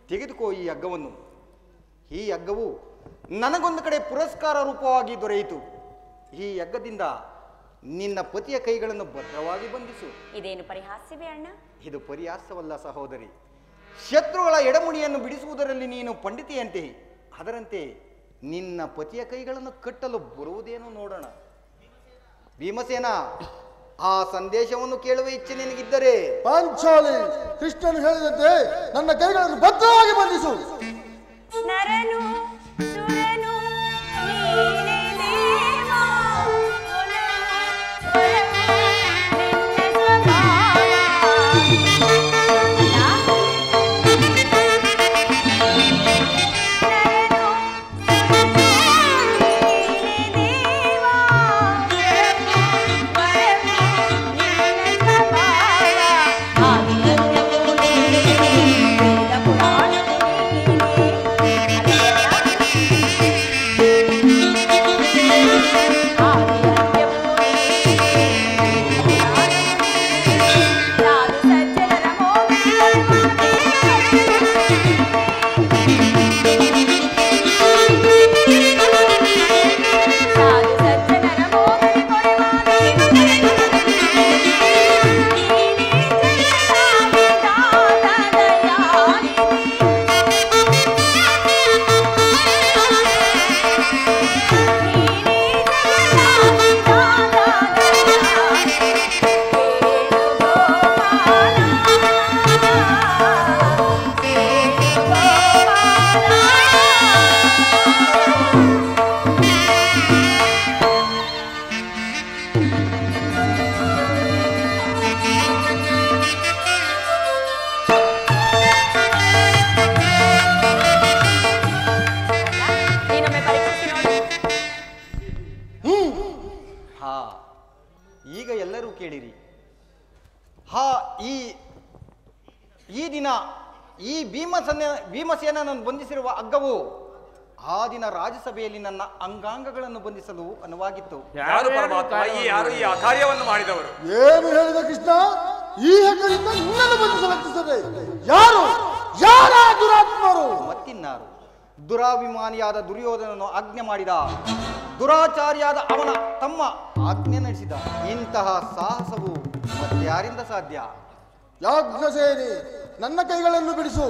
ತೆಗೆದುಕೋ ಈ ಹಗ್ಗವನ್ನು. ಈ ಹಗ್ಗವು ನನಗೊಂದು ಕಡೆ ಪುರಸ್ಕಾರ ರೂಪವಾಗಿ ದೊರೆಯಿತು. ಈ ಹಗ್ಗದಿಂದ ನಿನ್ನ ಪತಿಯ ಕೈಗಳನ್ನು ಭದ್ರವಾಗಿ ಬಂಧಿಸು. ಇದೇನು ಪರಿಹಾಸ್ಯವೇ ಅಣ್ಣ? ಇದು ಪರಿಹಾಸವಲ್ಲ ಸಹೋದರಿ. ಶತ್ರುಗಳ ಎಡಮುಡಿಯನ್ನು ಬಿಡಿಸುವುದರಲ್ಲಿ ನೀನು ಪಂಡಿತೆಯಂತೆ, ಅದರಂತೆ ನಿನ್ನ ಪತಿಯ ಕೈಗಳನ್ನು ಕಟ್ಟಲು ಬರುವುದೇನು ನೋಡೋಣ. ಭೀಮಸೇನ, ಆ ಸಂದೇಶವನ್ನು ಕೇಳುವ ಇಚ್ಛೆ ನಿನಗಿದ್ದರೆ ಪಾಂಚಾಲಿ, ಕೃಷ್ಣನು ಹೇಳಿದಂತೆ ನನ್ನ ಕೈಗಳನ್ನು ಭದ್ರವಾಗಿ ಬಂಧಿಸು. ನರನು ಸುರನು ನೀನೇ ದೇವ, ಈಗ ಎಲ್ಲರೂ ಕೇಳಿರಿ. ಈ ದಿನ ಈ ಭೀಮಸೇನನನ್ನು ಬಂಧಿಸಿರುವ ಹಗ್ಗವು ಆ ದಿನ ರಾಜ್ಯಸಭೆಯಲ್ಲಿ ನನ್ನ ಅಂಗಾಂಗಗಳನ್ನು ಬಂಧಿಸಲು ಅನುವಾಗಿತ್ತು. ಯಾರು ಪರಮಾತ್ಮ? ಯಾರು ಈ ಕಾರ್ಯವನ್ನು ಮಾಡಿದವರು? ಏನು ಹೇಳಿದ ಕೃಷ್ಣ? ಈ ಹಗ್ಗದಿಂದ ನಿನ್ನನ್ನು ಬಂಧಿಸಲತ್ತಿಸದೆ ಯಾರು? ಯಾರ ದುರಾತ್ಮರು? ಮತ್ತಿನ್ನಾರು? ದುರಾಭಿಮಾನಿಯಾದ ದುರ್ಯೋಧನನು ಆಜ್ಞೆ ಮಾಡಿದ, ದುರಾಚಾರಿಯಾದ ಅವನ ತಮ್ಮ ಆಜ್ಞೆ ನಡೆಸಿದ. ಇಂತಹ ಸಾಹಸವು ಮತ್ಯಾರಿಂದ ಸಾಧ್ಯ? ಯಾಜ್ಞಸೇನಿ, ನನ್ನ ಕೈಗಳನ್ನು ಬಿಡಿಸು.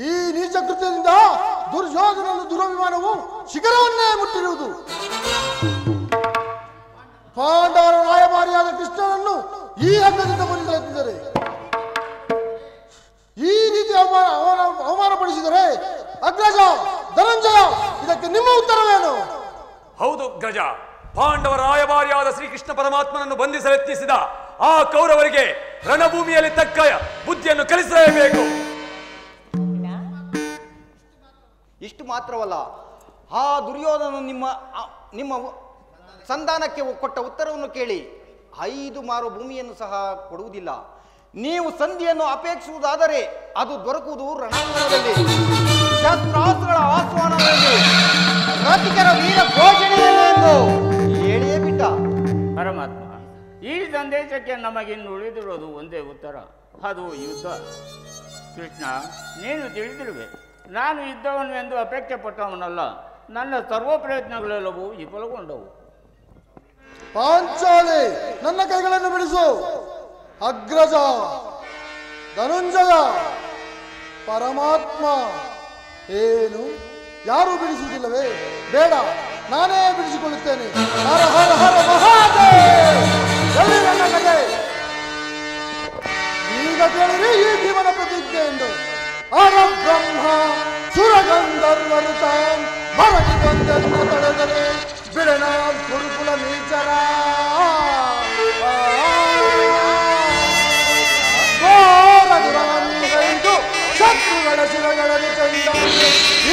ಈ ನೀಚ ಕೃತ್ಯದಿಂದ ದುರ್ಯೋಧನನ ದುರಭಿಮಾನವು ಶಿಖರವನ್ನೇ ಮುಟ್ಟಿರುವುದು. ಪಾಂಡವರ ರಾಯಭಾರಿಯಾದ ಕೃಷ್ಣನನ್ನು ಈ ಹಗ್ಗದಿಂದ ಬಂಧಿಸಲಿದ್ದಾರೆ. ಈ ರೀತಿ ಅವಮಾನಪಡಿಸಿದರೆ ಅಗ್ರಜ ಧನಂಜಯ, ಇದಕ್ಕೆ ನಿಮ್ಮ ಉತ್ತರವೇನು? ಹೌದು ಗ್ರಜ, ಪಾಂಡವರ ರಾಯಭಾರಿಯಾದ ಶ್ರೀಕೃಷ್ಣ ಪರಮಾತ್ಮನನ್ನು ಬಂಧಿಸಲೆತ್ನಿಸಿದ ಆ ಕೌರವರಿಗೆ ರಣಭೂಮಿಯಲ್ಲಿ ತಕ್ಕ ಬುದ್ಧಿಯನ್ನು ಕಲಿಸಲೇಬೇಕು. ಇಷ್ಟು ಮಾತ್ರವಲ್ಲ, ಆ ದುರ್ಯೋಧನ ನಿಮ್ಮ ಸಂಧಾನಕ್ಕೆ ಕೊಟ್ಟ ಉತ್ತರವನ್ನು ಕೇಳಿ 5 ಮಾರು ಭೂಮಿಯನ್ನು ಸಹ ಕೊಡುವುದಿಲ್ಲ. ನೀವು ಸಂಧಿಯನ್ನು ಅಪೇಕ್ಷಿಸುವುದಾದರೆ ಅದು ದೊರಕುವುದು ರಣಾಂಗಣದಲ್ಲಿ. ಶಸ್ತ್ರಾಸ್ತ್ರಗಳ ಆಹ್ವಾನವೆಂದು ರಥಿಕರ ವೀರ ಘೋಷಣೆಯನ್ನೆಂದು ಹೇಳಿಯೇ ಬಿಟ್ಟ. ಪರಮಾತ್ಮ, ಈ ಸಂದೇಶಕ್ಕೆ ನಮಗಿನ್ನು ಉಳಿದಿರೋದು ಒಂದೇ ಉತ್ತರ, ಅದು ಯುದ್ಧ. ಕೃಷ್ಣ, ನೀನು ತಿಳಿದಿರುವೆ, ನಾನು ಯುದ್ಧವನ್ನು ಎಂದು ಅಪೇಕ್ಷೆ ಪಟ್ಟವನಲ್ಲ. ನನ್ನ ಸರ್ವ ಪ್ರಯತ್ನಗಳೆಲ್ಲವೂ ವಿಫಲಗೊಂಡವು. ಪಾಂಚಾಲಿ, ನನ್ನ ಕೈಗಳನ್ನು ಬಿಡಿಸು. ಅಗ್ರಜ, ಧನುಂಜಯ, ಪರಮಾತ್ಮ. ಏನು, ಯಾರೂ ಬಿಡಿಸುವುದಿಲ್ಲವೇ? ಬೇಡ, ನಾನೇ ಬಿಡಿಸಿಕೊಳ್ಳುತ್ತೇನೆ. ಹರ ಹರ ಹರ ಮಹಾದೇವ್. ಎಲ್ಲಿ ನನ್ನ ಕತೆ? ಈಗ ಕೇಳಿರಿ ಈ ಭೀಮನ ಪ್ರತಿಜ್ಞೆ ಎಂದು. ಅರ ಬ್ರಹ್ಮ ಸುರಗಂಧರ್ವರು ತಾಂ ಹೊರಗೆ ಬಂದನ್ನ ತೊಳೆದರೆ ಬಿಡನ ಗುರುಕುಲ ನೀಚರ. ಘೋರದುರವನ್ನುಗೈದು ಶತ್ರುಗಳ ಶಿರಗಳನ್ನು ಚಂದ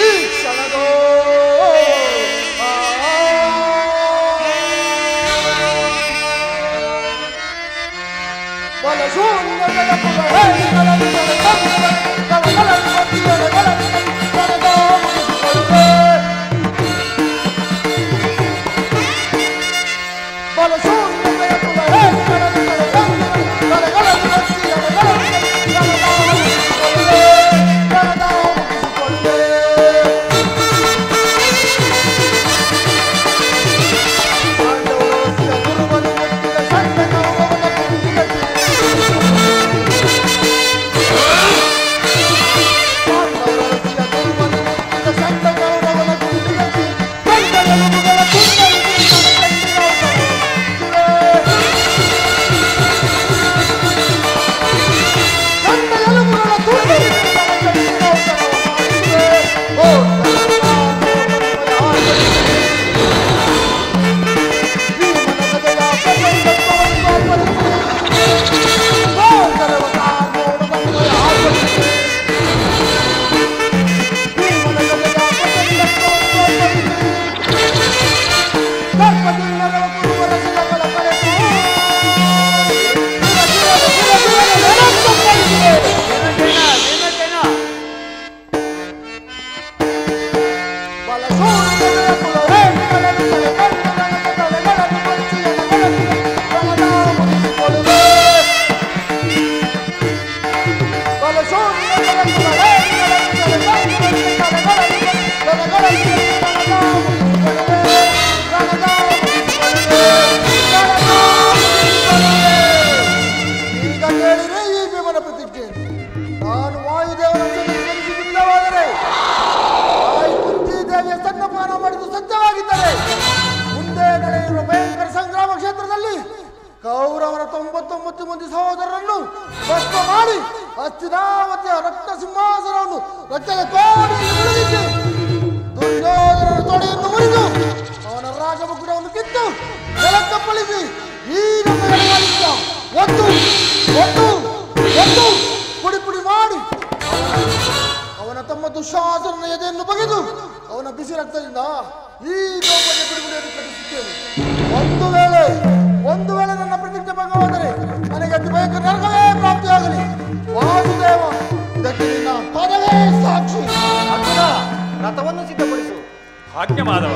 ಈ ಕ್ಷಣದೋ ಬಲಶೂನ್ಯಗಳ ಕೌರವರ 99 ಮಂದಿ ಸಹೋದರರನ್ನು ಭಸ್ಮ ಮಾಡಿ ಹಸ್ತಿನಾವತಿಯ ರಕ್ತ ಸಿಂಹಾಸನವನ್ನು ರಕ್ತದ ಕೋಟೆಯಲ್ಲಿ ಮುಳುಗಿಸಿ ದುರ್ಯೋಧನನ ತೊಡೆಯನ್ನು ಮುರಿದು ಅವನ ರಾಜಮುಕುಟವನ್ನು ಕಿತ್ತು ನೆಲಕ್ಕಪ್ಪಳಿಸಿ ಈ ನಮ್ಮ ಎಡಗಾಲಿಂದ ಒತ್ತು ಒತ್ತು ಒತ್ತು ಪುಡಿ ಪುಡಿ ಮಾಡಿ ಅವನ ತಮ್ಮ ದುಶ್ಯಾಸನನ ಎದೆಯನ್ನು ಬಗೆದು ಅವನ ಬಿಸಿ ರಕ್ತದಿಂದ ಈ ದ್ರೌಪದಿಯ ಬಿಡುಗಡೆಯನ್ನು ಕಟ್ಟಿಸುತ್ತೇನೆ. ಒಂದು ವೇಳೆ ನನ್ನ ಪ್ರತಿಜ್ಞೆ ಭಂಗವಾದರೆ ನನಗೆ ಅತಿ ಭಯಂಕರ ನರಕವೇ ಪ್ರಾಪ್ತಿಯಾಗಲಿ. ವಾಸುದೇವ, ಇದಕ್ಕೆ ನಿನ್ನ ಪದವೇ ಸಾಕ್ಷಿ. ಅರ್ಜುನ, ರಥವನ್ನು ಸಿದ್ಧಪಡಿಸು. ಆಜ್ಞೆ ಮಾಧವ.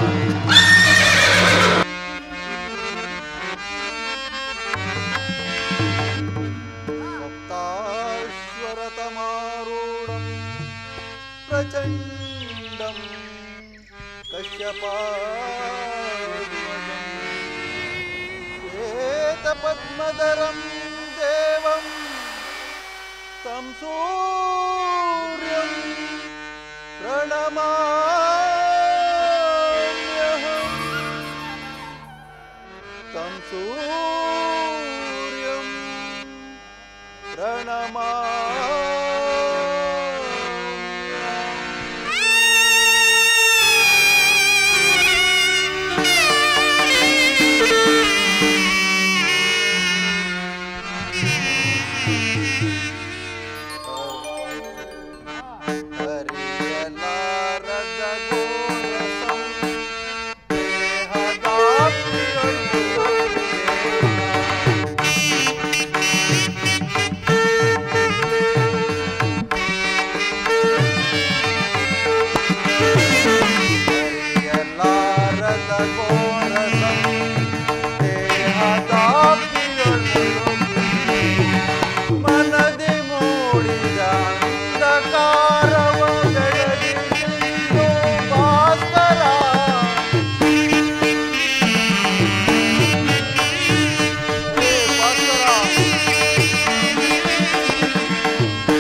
ಸಪ್ತಾಶ್ವರತಮಾರೂಢಂ ಪ್ರಚಂಡಂ ಕಶ್ಯಪಾಧ್ವಜಂ ಶ್ವೇತಪದ್ಮಧರಂ ದೇವಂ तं सूर्यं प्रणमाम्यहं तं सूर्यं ಹರಿಯಲಾರದ ಮನದಿ ಮೂಡಿದ ಅಂಧಕಾರವ ಬೆಳಗಿಸಿದ್ದು ಭಾಸ್ಕರ.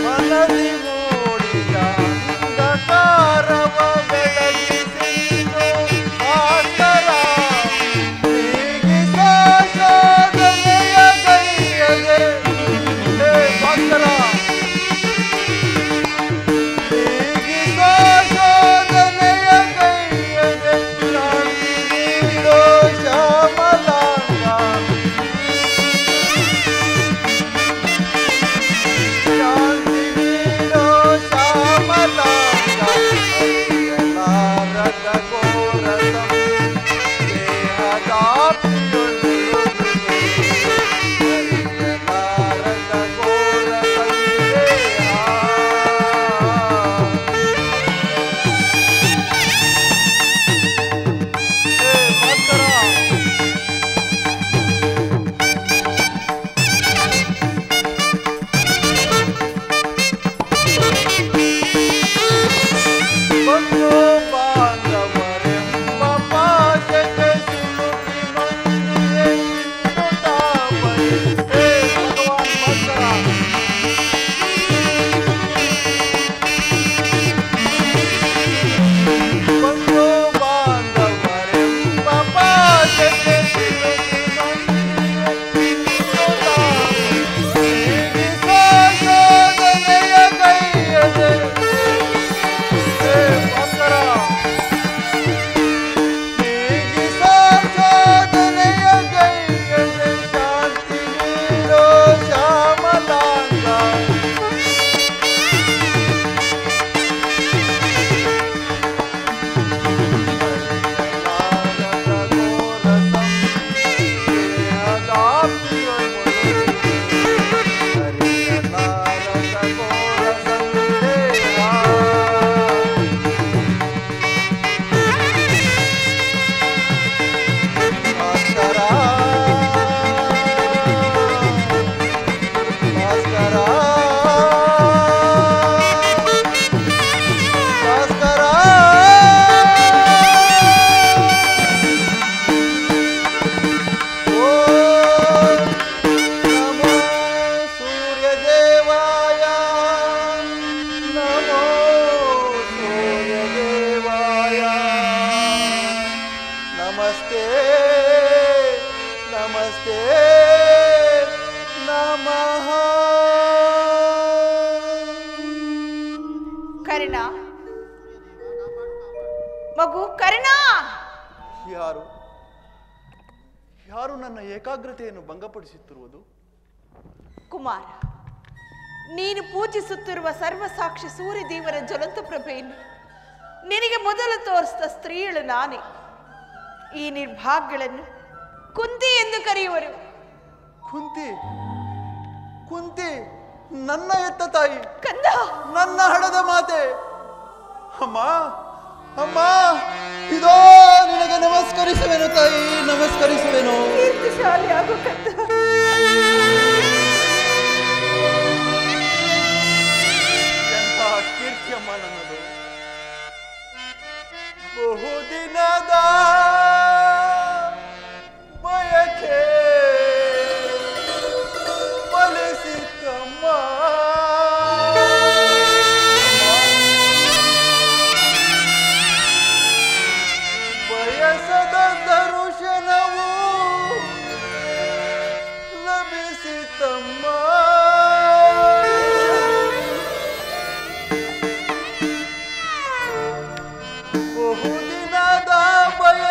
ಮನದಿ ಮೂಡಿದ ಅಂಧಕಾರವ ಬೆಳಗಿಸಿದ್ದು ಭಾಸ್ಕರ. ನೀಗಿಸ ಶೋಧನೆಯ ಕೈಯದೆ ಹೇ ಭಾಸ್ಕರ. ನೀಗಿಸ ಶೋಧನೆಯ ಕೈಯದೆ ಶಾಂತಿ ನೀಡೋ ಶ್ಯಾಮಲಾಂಗ. ಶಾಂತಿ ನೀಡೋ ಶ್ಯಾಮಲಾಂಗ. ಅರಿಯಲಾರದ ಘೋರ ದೇಹದಾಪ್ತಿಯೊಂದು ಅರಿಯಲಾರದ ಘೋರ ಸಂದೇಹ. ಹೇ ಭಾಸ್ಕರ. ಬಂಧು ಬಾಂಧವರೆಂಬ ಪಾಶಕ್ಕೆ ಸಿಲುಕಿ ಮಂದಿಗೆ ಇಂದು ತಾಪರಿ. ಹೇ ಭಗವಾನ್ ಭಾಸ್ಕರ. ಬಂಧು ಬಾಂಧವರೆಂಬ ಪಾಶಕ್ಕೆ ಸಿಲುಕಿ ಮಂದಿಗೆ ಇಂದು ತಾಪರಿ. ನೀಗಿಸ ಶೋಧನೆಯ ಕೈಯದೆ ಹೇ ಭಾಸ್ಕರ. ನೀಗಿಸ ಶೋಧನೆಯ ಕೈಯದೆ ಶಾಂತಿ ನೀಡೋ ಶ್ಯಾಮಲಾಂಗ. ಅರಿಯಲಾರದ ಘೋರ ಸಂದೇಹದಾಪ್ತಿಯೊಂದು ಅರಿಯಲಾರದ ಘೋರ ಸಂದೇಹ. ಭಾಸ್ಕರ ಭಾಸ್ಕರ ಭಾಸ್ಕರ. ಓಂ ನಮೋ ಸೂರ್ಯದೇವಾಯ. ನಮೋ ಸೂರ್ಯದೇವಾಯ. ನಮಸ್ತೆ ನಮಸ್ತೆ ನಮಃ. ಕರ್ಣ, ಮಗು ಕರ್ಣ. ಯಾರು ಯಾರು ನನ್ನ ಏಕಾಗ್ರತೆಯನ್ನು ಭಂಗಪಡಿಸುತ್ತಿರುವುದು? ಕುಮಾರ, ನೀನು ಪೂಜಿಸುತ್ತಿರುವ ಸರ್ವಸಾಕ್ಷಿ ಸೂರ್ಯದೇವರ ಜ್ವಲಂತ ಪ್ರಭೆಯನ್ನು ನಿನಗೆ ಮೊದಲು ತೋರಿಸಿದ ಸ್ತ್ರೀಯಳು ನಾನೇ. ಈ ನಿರ್ಭಾಗ್ಯಗಳನ್ನು ಕುಂತಿ ಎಂದು ಕರೆಯುವರು. ಕುಂತಿ ಕುಂತಿ ನನ್ನ ಎತ್ತ ತಾಯಿ, ಕಂದ, ನನ್ನ ಹಡದ ಮಾತೆ. ಅಮ್ಮ ಅಮ್ಮ, ಇದೋ ನಿನಗೆ ನಮಸ್ಕರಿಸುವೆನು ತಾಯಿ, ನಮಸ್ಕರಿಸುವೆನು. ಕೀರ್ತಿಶಾಲಿ ಆಗು ಕಂದ. ಎಂಥ ಕೀರ್ತಿಯಮ್ಮ ನನ್ನದು. ಬಹುದಿನದ ಬಯಕೆ ಫಲಿಸಿತಮ್ಮ. ಬಯಸದ ದರ್ಶನವು ಲಭಿಸಿತಮ್ಮ. ಬಹುದಿನದ ಬಯ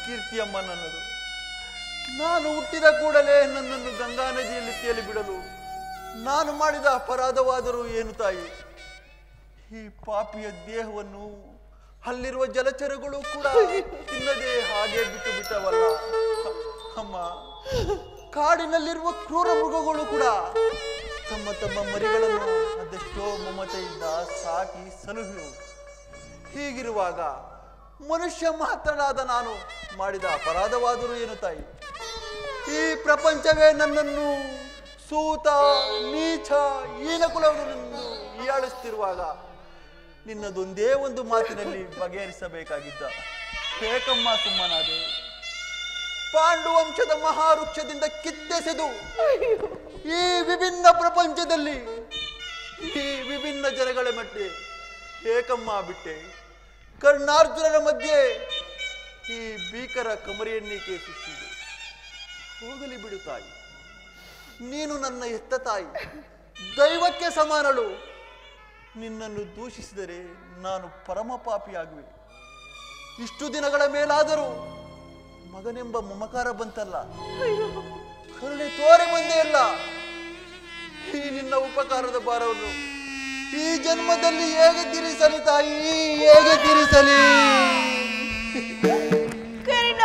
ಕೀರ್ತಿಯಮ್ಮ ನನ್ನದು. ನಾನು ಹುಟ್ಟಿದ ಕೂಡಲೇ ನನ್ನನ್ನು ಗಂಗಾ ನದಿಯಲ್ಲಿ ತೇಲಿ ಬಿಡಲು ನಾನು ಮಾಡಿದ ಅಪರಾಧವಾದರೂ ಏನು ತಾಯಿ? ಈ ಪಾಪಿಯ ದೇಹವನ್ನು ಅಲ್ಲಿರುವ ಜಲಚರಗಳು ಕೂಡ ತಿನ್ನದೆ ಹಾಗೆ ಬಿಟ್ಟು ಬಿಟ್ಟವಲ್ಲ ಅಮ್ಮ. ಕಾಡಿನಲ್ಲಿರುವ ಕ್ರೂರ ಮೃಗಗಳು ಕೂಡ ತಮ್ಮ ತಮ್ಮ ಮರಿಗಳನ್ನು ಅದೆಷ್ಟೋ ಮಮತೆಯಿಂದ ಸಾಕಿ ಸಲುಹಿರು. ಹೀಗಿರುವಾಗ ಮನುಷ್ಯ ಮಾತ್ರನಾದ ನಾನು ಮಾಡಿದ ಅಪರಾಧವಾದರೂ ಏನು ತಾಯಿ? ಈ ಪ್ರಪಂಚವೇ ನನ್ನನ್ನು ಸೂತ ನೀಚ ಹೀನಕುಲವನ್ನು ಹೀಯಾಳಿಸುತ್ತಿರುವಾಗ ನಿನ್ನದೊಂದೇ ಒಂದು ಮಾತಿನಲ್ಲಿ ಬಗೆಹರಿಸಬೇಕಾಗಿದ್ದ. ಏಕಮ್ಮ ಸುಮ್ಮನಾದೆ. ಪಾಂಡುವಂಶದ ಮಹಾವೃಕ್ಷದಿಂದ ಕಿತ್ತೆಸೆದು ಈ ವಿಭಿನ್ನ ಪ್ರಪಂಚದಲ್ಲಿ ಈ ವಿಭಿನ್ನ ಜನಗಳ ಮಧ್ಯೆ ಏಕಮ್ಮ ಬಿಟ್ಟೆ. ಕರ್ಣಾರ್ಜುನರ ಮಧ್ಯೆ ಈ ಭೀಕರ ಕಮರಿಯನ್ನೇಕೆ ಸೃಷ್ಟಿಸಿದೆ? ಹೋಗಲಿ ಬಿಡು ತಾಯಿ, ನೀನು ನನ್ನ ಹೆತ್ತ ತಾಯಿ, ದೈವಕ್ಕೆ ಸಮಾನಳು. ನಿನ್ನನ್ನು ದೂಷಿಸಿದರೆ ನಾನು ಪರಮ ಪಾಪಿಯಾಗುವೆ. ಇಷ್ಟು ದಿನಗಳ ಮೇಲಾದರೂ ಮಗನೆಂಬ ಮಮಕಾರ ಬಂತಲ್ಲ, ಕರುಣೆ ತೋರಿ ಬಂದೇ ಇಲ್ಲ. ಈ ನಿನ್ನ ಉಪಕಾರದ ಭಾರವನ್ನು ಈ ಜನ್ಮದಲ್ಲಿ ಹೇಗೆ ತೀರಿಸಲಿ ತಾಯಿ, ಹೇಗೆ ತೀರಿಸಲಿ? ಕಂದ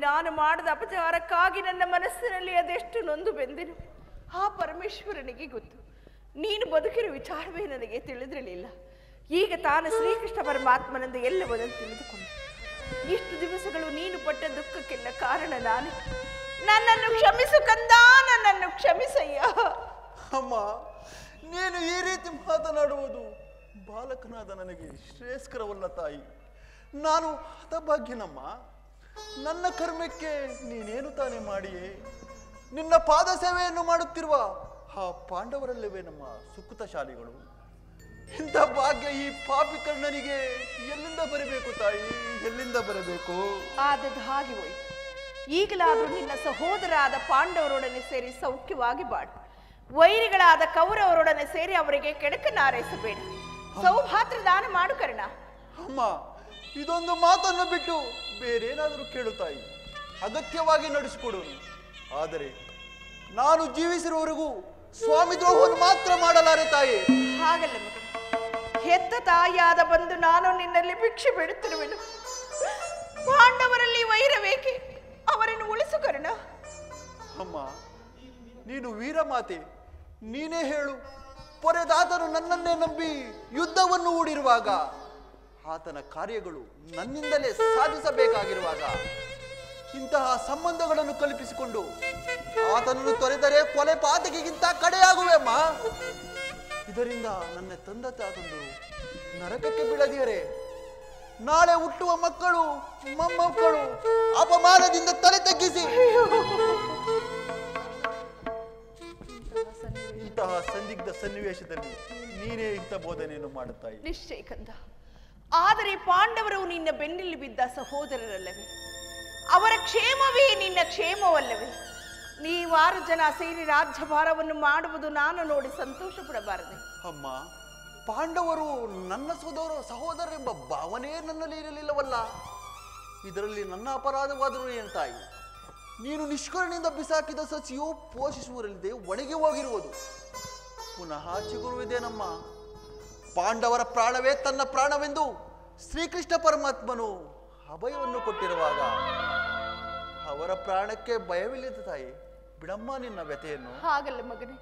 ನಾನು ಮಾಡಿದ ಅಪಚಾರಕ್ಕಾಗಿ ನನ್ನ ಮನಸ್ಸಿನಲ್ಲಿ ಅದೆಷ್ಟು ನೊಂದು ಬೆಂದೆನು ಆ ಪರಮೇಶ್ವರನಿಗೆ ಗೊತ್ತು. ನೀನು ಬದುಕಿರೋ ವಿಚಾರವೇ ನನಗೆ ತಿಳಿದಿರಲಿಲ್ಲ. ಈಗ ತಾನು ಶ್ರೀಕೃಷ್ಣ ಪರಮಾತ್ಮನೆಂದು ಎಲ್ಲವನ್ನೂ ತಿಳಿದುಕೊಂಡೆ. ಇಷ್ಟು ದಿವಸಗಳು ನೀನು ಪಟ್ಟ ದುಃಖಕ್ಕೆಲ್ಲ ಕಾರಣ ನಾನು. ನನ್ನನ್ನು ಕ್ಷಮಿಸು ಕಂದ, ನನ್ನನ್ನು ಕ್ಷಮಿಸಯ್ಯ. ಅಮ್ಮ, ನೀನು ಈ ರೀತಿ ಮಾತನಾಡುವುದು ಬಾಲಕನಾದ ನನಗೆ ಶ್ರೇಯಸ್ಕರವಲ್ಲ ತಾಯಿ. ನಾನು ಹತಭಾಗ್ಯನಮ್ಮ. ನನ್ನ ಕರ್ಮಕ್ಕೆ ನೀನೇನು ತಾನೇ ಮಾಡಿಯೇ? ನಿನ್ನ ಪಾದ ಸೇವೆಯನ್ನು ಮಾಡುತ್ತಿರುವ ಆ ಪಾಂಡವರಲ್ಲವೇ ನಮ್ಮ ಸುಕೃತಶಾಲಿಗಳು. ಇಂಥ ಭಾಗ್ಯ ಈ ಪಾಪಿ ಕರ್ಣನಿಗೆ ಎಲ್ಲಿಂದ ಬರಬೇಕು ತಾಯಿ, ಎಲ್ಲಿಂದ ಬರಬೇಕು? ಆದದ್ದು ಹಾಗೆ ಹೋಯ್ತು. ಈಗಲಾದರೂ ನಿನ್ನ ಸಹೋದರಾದ ಪಾಂಡವರೊಡನೆ ಸೇರಿ ಸೌಖ್ಯವಾಗಿ ಬಾಡು. ವೈರಿಗಳಾದ ಕೌರವರೊಡನೆ ಸೇರಿ ಅವರಿಗೆ ಕೆಡಕನಾರೈಸಬೇಡ. ಸೌಭಾತ್ರ ದಾನ ಮಾಡು ಕರ್ಣ. ಅಮ್ಮ, ಇದೊಂದು ಮಾತನ್ನು ಬಿಟ್ಟು ಬೇರೇನಾದರೂ ಕೇಳು ತಾಯಿ. ಅಗತ್ಯವಾಗಿ ನಡೆಸಿಕೊಡುವನು. ಆದರೆ ನಾನು ಜೀವಿಸಿರುವವರೆಗೂ ಸ್ವಾಮಿ ದ್ರೋಹವನ್ನು ಮಾತ್ರ ಮಾಡಲಾರೆ ತಾಯಿ. ಹಾಗಲ್ಲ ಮಗ, ಹೆತ್ತ ತಾಯಿಯಾದ ಬಂದು ನಾನು ನಿನ್ನಲ್ಲಿ ಭಿಕ್ಷೆ ಬೇಡುತ್ತಿರುವೆನು. ಪಾಂಡವರಲ್ಲಿ ವೈರವೇಕೆ? ಅವರನ್ನು ಉಳಿಸು ಕರ್ಣ. ಅಮ್ಮ, ನೀನು ವೀರಮಾತೆ, ನೀನೇ ಹೇಳು. ಪೊರೆದಾತನು ನನ್ನನ್ನೇ ನಂಬಿ ಯುದ್ಧವನ್ನು ಹೂಡಿರುವಾಗ, ಆತನ ಕಾರ್ಯಗಳು ನನ್ನಿಂದಲೇ ಸಾಧಿಸಬೇಕಾಗಿರುವಾಗ, ಇಂತಹ ಸಂಬಂಧಗಳನ್ನು ಕಲ್ಪಿಸಿಕೊಂಡು ಆತನನ್ನು ತೊರೆದರೆ ಕೊಲೆ ಪಾತಕಿಗಿಂತ ಕಡೆಯಾಗುವೆ ಅಮ್ಮ. ಇದರಿಂದ ನನ್ನ ತಂದೆ ತಾತಂದರು ನರಕಕ್ಕೆ ಬೀಳದಿಯರೆ ನಾಳೆ ಹುಟ್ಟುವ ಮಕ್ಕಳು ಮೊಮ್ಮಕ್ಕಳು ಅಪಮಾನದಿಂದ ತಲೆ ತಗ್ಗಿಸಿ ಇಂತಹ ಸಂದಿಗ್ಧ ಸನ್ನಿವೇಶದಲ್ಲಿ ನೀನೇ ಇಂಥ ಬೋಧನೆಯನ್ನು ಮಾಡುತ್ತಾಯಿ. ನಿಶ್ಚಯ ಕಂದ. ಆದರೆ ಪಾಂಡವರು ನಿನ್ನ ಬೆನ್ನಲ್ಲಿ ಬಿದ್ದ ಸಹೋದರರಲ್ಲವೇ? ಅವರ ಕ್ಷೇಮವೇ ನಿನ್ನ ಕ್ಷೇಮವಲ್ಲವೇ? ನೀವಾರು ಜನ ಸೇರಿ ರಾಜ್ಯಭಾರವನ್ನು ಮಾಡುವುದು ನಾನು ನೋಡಿ ಸಂತೋಷ ಪಡಬಾರದೆ? ಅಮ್ಮ, ಪಾಂಡವರು ನನ್ನ ಸಹೋದರರೆಂಬ ಭಾವನೆಯೇ ನನ್ನಲ್ಲಿ ಇರಲಿಲ್ಲವಲ್ಲ. ಇದರಲ್ಲಿ ನನ್ನ ಅಪರಾಧವಾದರೂ ಏನು ತಾಯಿ? ನೀನು ನಿಷ್ಕರುಣಿಂದ ಬಿಸಾಕಿದ ಸಸಿಯು ಪೋಷಿಸುವರಿಲ್ಲದೆ ಒಣಗಿ ಹೋಗಿರುವುದು ಪುನಃ ಚಿಗುರುವುದೇನಮ್ಮ. ಪಾಂಡವರ ಪ್ರಾಣವೇ ತನ್ನ ಪ್ರಾಣವೆಂದು ಶ್ರೀಕೃಷ್ಣ ಪರಮಾತ್ಮನು ಅಭಯವನ್ನು ಕೊಟ್ಟಿರುವಾಗ ಅವರ ಪ್ರಾಣಕ್ಕೆ ಭಯವಿಲ್ಲದ ತಾಯಿ. ಬಿಡಮ್ಮ ನಿನ್ನ ವ್ಯಥೆಯನ್ನು. ಹಾಗಲ್ಲ ಮಗನೇ,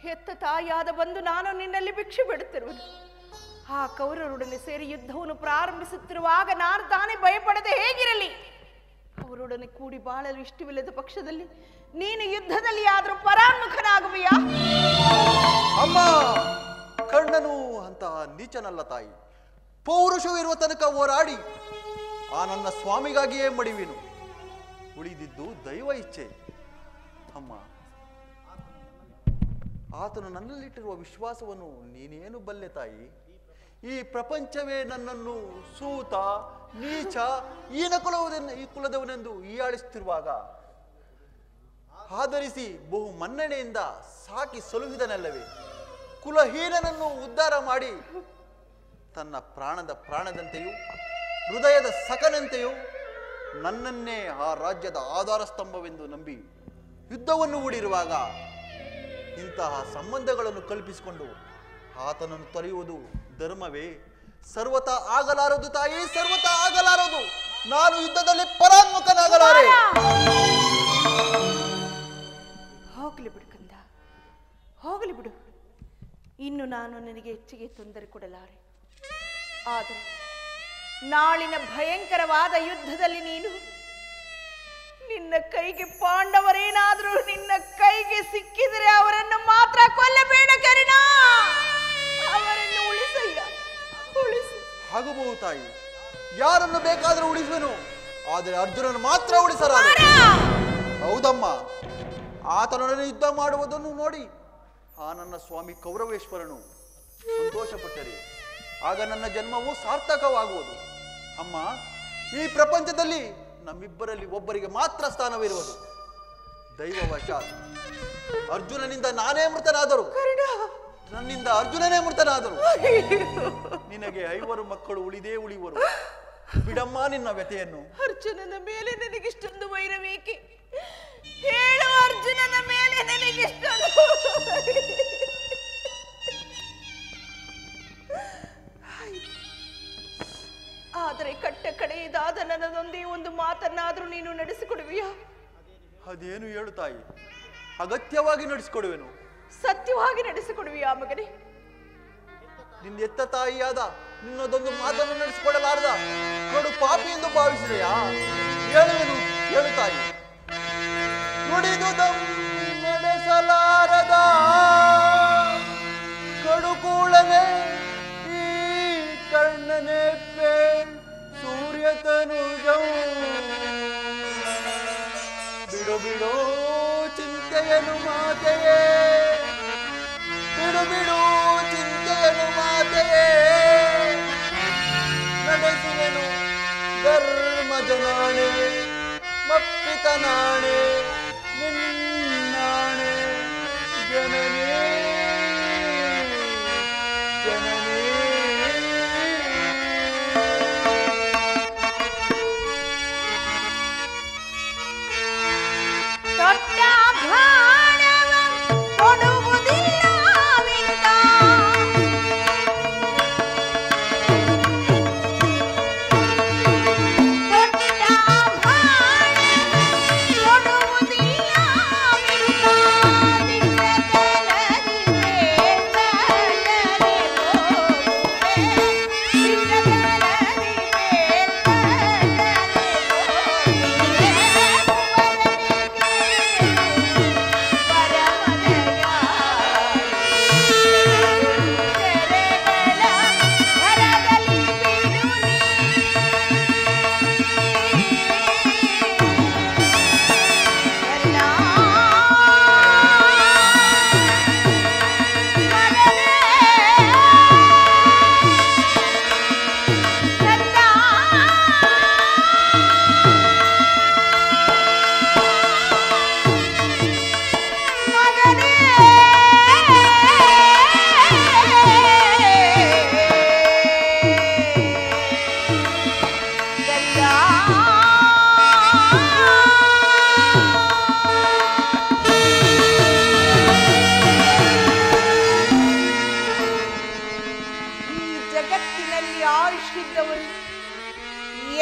ಹೆತ್ತ ತಾಯಿಯಾದ ಬಂದು ನಾನು ನಿನ್ನಲ್ಲಿ ಭಿಕ್ಷೆ ಬಿಡುತ್ತಿರುವೆನು. ಆ ಕೌರವರೊಡನೆ ಸೇರಿ ಯುದ್ಧವನ್ನು ಪ್ರಾರಂಭಿಸುತ್ತಿರುವಾಗ ನಾನು ತಾನೇ ಭಯಪಡದೆ ಹೇಗಿರಲಿ? ಅವರೊಡನೆ ಕೂಡಿ ಬಾಳಲು ಇಷ್ಟವಿಲ್ಲದ ಪಕ್ಷದಲ್ಲಿ ನೀನು ಯುದ್ಧದಲ್ಲಿ ಆದರೂ ಪರಾನ್ಮುಖನಾಗುವೆಯಾ? ಅಮ್ಮ, ಕರ್ಣನು ಅಂತಹ ನೀಚನಲ್ಲ ತಾಯಿ. ಪೌರುಷವಿರುವ ತನಕ ಹೋರಾಡಿ ಆ ನನ್ನ ಸ್ವಾಮಿಗಾಗಿಯೇ ಮಡಿವೆನು. ಉಳಿದಿದ್ದು ದೈವ ಇಚ್ಛೆ. ಅಮ್ಮ, ಆತನು ನನ್ನಲ್ಲಿಟ್ಟಿರುವ ವಿಶ್ವಾಸವನ್ನು ನೀನೇನು ಬಲ್ಲೆ ತಾಯಿ? ಈ ಪ್ರಪಂಚವೇ ನನ್ನನ್ನು ಸೂತ, ನೀಚ, ಈ ಕುಲದವನೆಂದು ಹೀಯಾಳಿಸುತ್ತಿರುವಾಗ ಆಧರಿಸಿ ಬಹು ಮನ್ನಣೆಯಿಂದ ಸಾಕಿ ಸಲುಹಿದನಲ್ಲವೇ? ಕುಲಹೀನನನ್ನು ಉದ್ಧಾರ ಮಾಡಿ ತನ್ನ ಪ್ರಾಣದಂತೆಯೂ ಹೃದಯದ ಸಖನಂತೆಯೂ ನನ್ನನ್ನೇ ಆ ರಾಜ್ಯದ ಆಧಾರ ಸ್ತಂಭವೆಂದು ನಂಬಿ ಯುದ್ಧವನ್ನು ಹೂಡಿರುವಾಗ ಇಂತಹ ಸಂಬಂಧಗಳನ್ನು ಕಲ್ಪಿಸಿಕೊಂಡು ಆತನನ್ನು ತೊರೆಯುವುದು ಧರ್ಮವೇ? ಸರ್ವತಾ ಆಗಲಾರದು ತಾಯಿ, ಸರ್ವತಾ ಆಗಲಾರದು. ನಾನು ಯುದ್ಧದಲ್ಲಿ ಪರಾನ್ಮುಖನಾಗಲಾರೆ. ಹೋಗಲಿ ಬಿಡು ಕಂದ, ಹೋಗಲಿ ಬಿಡು. ಇನ್ನು ನಾನು ನಿನಗೆ ಹೆಚ್ಚಿಗೆ ತೊಂದರೆ ಕೊಡಲಾರೆ. ಆದರೆ ನಾಳಿನ ಭಯಂಕರವಾದ ಯುದ್ಧದಲ್ಲಿ ನೀನು ನಿನ್ನ ಕೈಗೆ ಪಾಂಡವರೇನಾದರೂ ನಿನ್ನ ಕೈಗೆ ಸಿಕ್ಕಿದರೆ ಅವರನ್ನು ಮಾತ್ರ ಕೊಲ್ಲಬೇಡ ಕರ್ಣ. ಅವರನ್ನು ಉಳಿಸಯ್ಯ, ಉಳಿಸು. ಆಗಬಹುದು ತಾಯಿ, ಯಾರನ್ನು ಬೇಕಾದರೂ ಉಳಿಸುವೆನು. ಆದರೆ ಅರ್ಜುನನು ಮಾತ್ರ ಉಳಿಸಲಾರೆ. ಹೌದಮ್ಮ, ಆತನೊಡನೆ ಯುದ್ಧ ಮಾಡುವುದನ್ನು ನೋಡಿ ಆ ನನ್ನ ಸ್ವಾಮಿ ಕೌರವೇಶ್ವರನು ಸಂತೋಷಪಟ್ಟರೆ ಆಗ ನನ್ನ ಜನ್ಮವು ಸಾರ್ಥಕವಾಗುವುದು. ಅಮ್ಮ, ಈ ಪ್ರಪಂಚದಲ್ಲಿ ನಮ್ಮಿಬ್ಬರಲ್ಲಿ ಒಬ್ಬರಿಗೆ ಮಾತ್ರ ಸ್ಥಾನವಿರುವುದು. ದೈವವಶಾತ್ ಅರ್ಜುನನಿಂದ ನಾನೇ ಮೃತನಾದರು, ನನ್ನಿಂದ ಅರ್ಜುನನೇ ಮೃತನಾದರು. ನಿನಗೆ 5 ಮಕ್ಕಳು ಉಳಿದೇ ಉಳಿಯುವರು. ಬಿಡಮ್ಮ ನಿನ್ನ ವ್ಯಥೆಯನ್ನು. ಅರ್ಜುನನ ಮೇಲೆ ನನಗಿಷ್ಟೊಂದು ವೈರವೇಕೆ? ಹೇಳು, ಅರ್ಜುನನ ಮೇಲೆ ನನಗಿಷ್ಟೊಂದು. ಆದರೆ ಕಟ್ಟ ಕಡೆಯದಾದ ನನ್ನದೊಂದೇ ಒಂದು ಮಾತನ್ನಾದ್ರೂ ನೀನು ನಡೆಸಿಕೊಡುವಿಯಾ? ಅದೇನು ಹೇಳು ತಾಯಿ, ಅಗತ್ಯವಾಗಿ ನಡೆಸಿಕೊಡುವೆನು. ಸತ್ಯವಾಗಿ ನಡೆಸಿಕೊಡುವಿಯಾ ಮಗನೇ? ನಿನ್ನ ಎತ್ತ ತಾಯಿಯಾದ ನಿನ್ನದೊಂದು ಮಾತನ್ನು ನಡೆಸಿಕೊಡಲಾರದ ಕಡು ಪಾಪಿ ಎಂದು ಭಾವಿಸಿದೆಯಾ? ಹೇಳುವೆನು, ಹೇಳು ತಾಯಿ. ನುಡಿದುದಂ ನಡೆಸಲಾರದ ಕಡುಕೂಳನೆ ಈ ಕಣ್ಣನೆ ಸೂರ್ಯತನುಜಂ ಬಿಡು ಬಿಡು ಚಿಂತೆಯನು ಮಾತೆಯೇ, ಬಿಡು ಬಿಡು ಚಿಂತೆಯನು ಮಾತೆಯೇ, ನಡೆಸುವೆನು ಧರ್ಮಜನಾಣೆ ಮಪ್ಪಿತನಾಣೆ ನಿನ್ನಾಣೆ ಜನನೇ ಜನನೇ. ದೊಡ್ಡ ಬಾಣವ ಕೊಡುವುದಿಲ್ಲವೆಂದ ದೊಡ್ಡ ಬಾಣವ ಕೊಡುವುದಿಲ್ಲವೆಂದ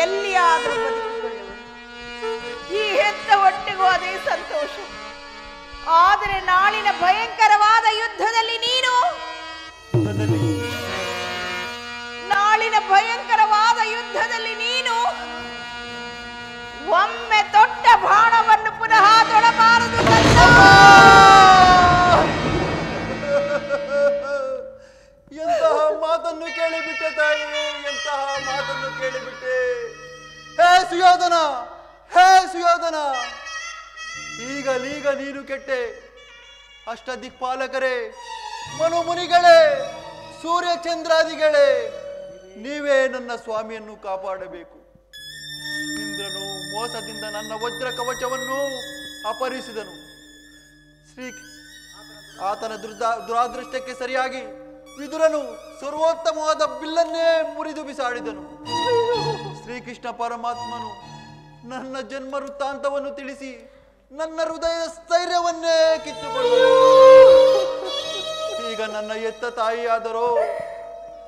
ಎಲ್ಲಿಯಾದರೂ ಬದುಕಿಕೊಳ್ಳುವರು. ಈ ಹೆತ್ತ ಹೊಟ್ಟೆಗೂ ಅದೇ ಸಂತೋಷ. ಆದರೆ ನಾಳಿನ ಭಯಂಕರವಾದ ಯುದ್ಧದಲ್ಲಿ ನೀನು ಒಮ್ಮೆ ತೊಟ್ಟ ಬಾಣವನ್ನು ಪುನಃ ತೊಡಬಾರದು. ಎಂತಹ ಮಾತನ್ನು ಕೇಳಿಬಿಟ್ಟೆ ತಾಯಿ, ಎಂತಹ ಮಾತನ್ನು ಕೇಳಿಬಿಟ್ಟೆ. ಹೇ ಸುಯೋಧನ, ಹೇ ಸುಯೋಧನ, ಈಗಲೀಗ ನೀನು ಕೆಟ್ಟೆ. ಅಷ್ಟದಿಕ್ಪಾಲಕರೇ, ಮನುಮುನಿಗಳೇ, ಸೂರ್ಯಚಂದ್ರಾದಿಗಳೇ, ನೀವೇ ನನ್ನ ಸ್ವಾಮಿಯನ್ನು ಕಾಪಾಡಬೇಕು. ಇಂದ್ರನು ಮೋಸದಿಂದ ನನ್ನ ವಜ್ರ ಕವಚವನ್ನು ಅಪಹರಿಸಿದನು. ಆತನ ದುರಾದೃಷ್ಟಕ್ಕೆ ಸರಿಯಾಗಿ ವಿದುರನು ಸರ್ವೋತ್ತಮವಾದ ಬಿಲ್ಲನ್ನೇ ಮುರಿದು ಬಿಸಾಡಿದನು. ಶ್ರೀಕೃಷ್ಣ ಪರಮಾತ್ಮನು ನನ್ನ ಜನ್ಮ ವೃತ್ತಾಂತವನ್ನು ತಿಳಿಸಿ ನನ್ನ ಹೃದಯ ಸ್ಥೈರ್ಯವನ್ನೇ ಕಿತ್ತುಕೊಂಡನು. ಈಗ ನನ್ನ ಎತ್ತ ತಾಯಿಯಾದರೋ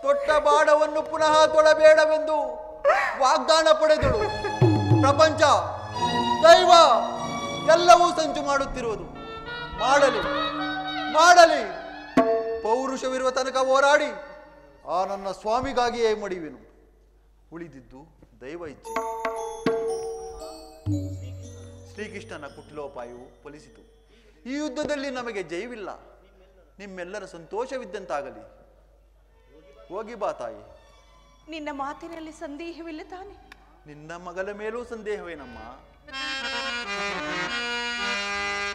ತೊಟ್ಟ ಬಾಣವನ್ನು ಪುನಃ ತೊಡಬೇಡವೆಂದು ವಾಗ್ದಾನ ಪಡೆದಳು. ಪ್ರಪಂಚ, ದೈವ ಎಲ್ಲವೂ ಸಂಚು ಮಾಡುತ್ತಿರುವುದು. ಮಾಡಲಿ ಮಾಡಲಿ, ಪೌರುಷವಿರುವ ತನಕ ಹೋರಾಡಿ ಆ ನನ್ನ ಸ್ವಾಮಿಗಾಗಿಯೇ ಮಡಿವೆನು. ಉಳಿದಿದ್ದು ದೈವ ಇಚ್ಛೆ. ಶ್ರೀಕೃಷ್ಣನ ಕುಟಿಲೋಪಾಯವು ಫಲಿಸಿತು. ಈ ಯುದ್ಧದಲ್ಲಿ ನಮಗೆ ಜಯವಿಲ್ಲ. ನಿಮ್ಮೆಲ್ಲರ ಸಂತೋಷವಿದ್ದಂತಾಗಲಿ. ಹೋಗಿ ಬಾ ತಾಯಿ. ನಿನ್ನ ಮಾತಿನಲ್ಲಿ ಸಂದೇಹವಿಲ್ಲ ತಾನೆ? ನಿನ್ನ ಮಗಳ ಮೇಲೂ ಸಂದೇಹವೇನಮ್ಮ?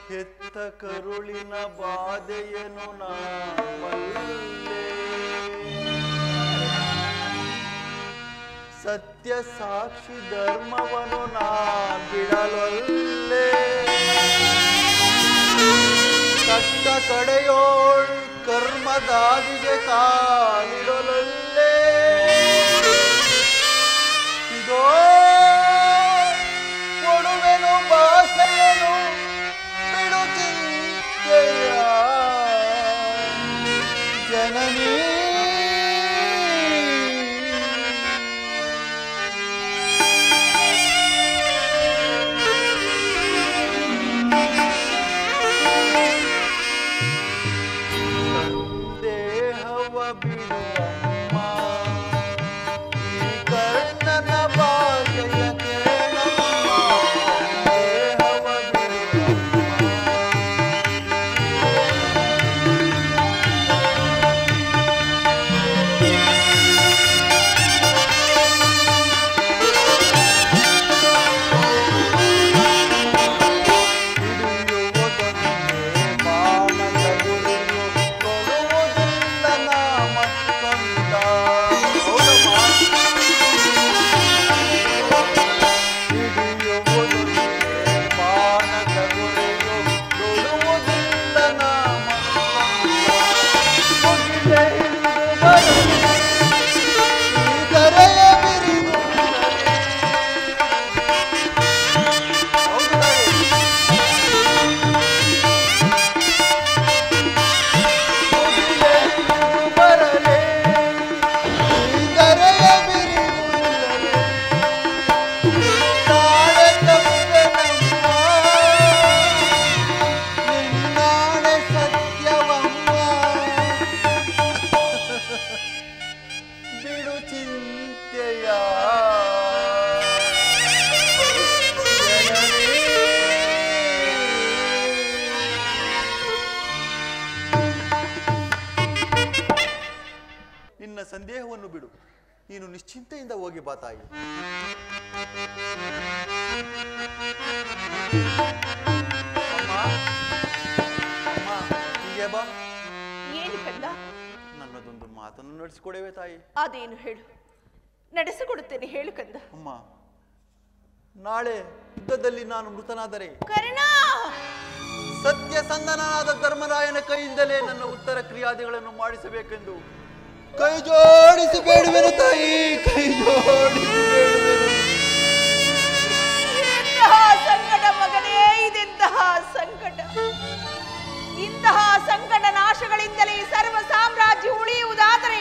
ಹೆತ್ತ ಕರುಳಿನ ಬಾಧೆಯನು ನಾ ಬಲ್ಲೆ, ಸತ್ಯ ಸಾಕ್ಷಿ ಧರ್ಮವನು ನಾ ಬಿಡಲೊಲ್ಲೆ, ಕಷ್ಟ ಕಡೆಯೋಳ್ ಕರ್ಮದಾದಿಗೆ ಕಾಲಿಡಲೊಲ್ಲೆ. ಇದೋ ಕೊಡುವೆನು ಭಾಷೆಯನು ಬಿಡು ಚಿಂತೆಯ ಜನನೀ. ಸಂದೇಹವನ್ನು ಬಿಡು. ನೀನು ನಿಶ್ಚಿಂತೆಯಿಂದ ಹೋಗಿ ಬಾ ತಾಯಿ. ಅಮ್ಮ, ಹೀಗೆ ಬಾ. ಏನು ಕಂದ? ನನ್ನದೊಂದು ಮಾತನ್ನು ನಡೆಸಿಕೊಡೇವೆ ತಾಯಿ. ಅದೇನು ಹೇಳು, ನಡೆಸಿಕೊಡುತ್ತೇನೆ, ಹೇಳು ಕಂದ. ಅಮ್ಮ, ನಾಳೆ ಯುದ್ಧದಲ್ಲಿ ನಾನು ಮೃತನಾದರೆ ಕರ್ಣ, ಸತ್ಯಸಂಧನಾದ ಧರ್ಮರಾಯನ ಕೈಯಿಂದಲೇ ನನ್ನ ಉತ್ತರ ಕ್ರಿಯಾದಿಗಳನ್ನು ಮಾಡಿಸಬೇಕೆಂದು ಕೈ ಜೋಡಿಸಿ ಬೇಡುವೆನು ತಾಯಿ, ಕೈ ಜೋಡಿಸಿ ಬೇಡುವೆನು. ಇಂತಹ ಸಂಕಟ ಮಗನೇ, ಇದೆಂತಹ ಸಂಕಟ. ಇಂತಹ ಸಂಕಟ ನಾಶಗಳಿಂದಲೇ ಸರ್ವ ಸಾಮ್ರಾಜ್ಯ ಉಳಿಯುವುದಾದರೆ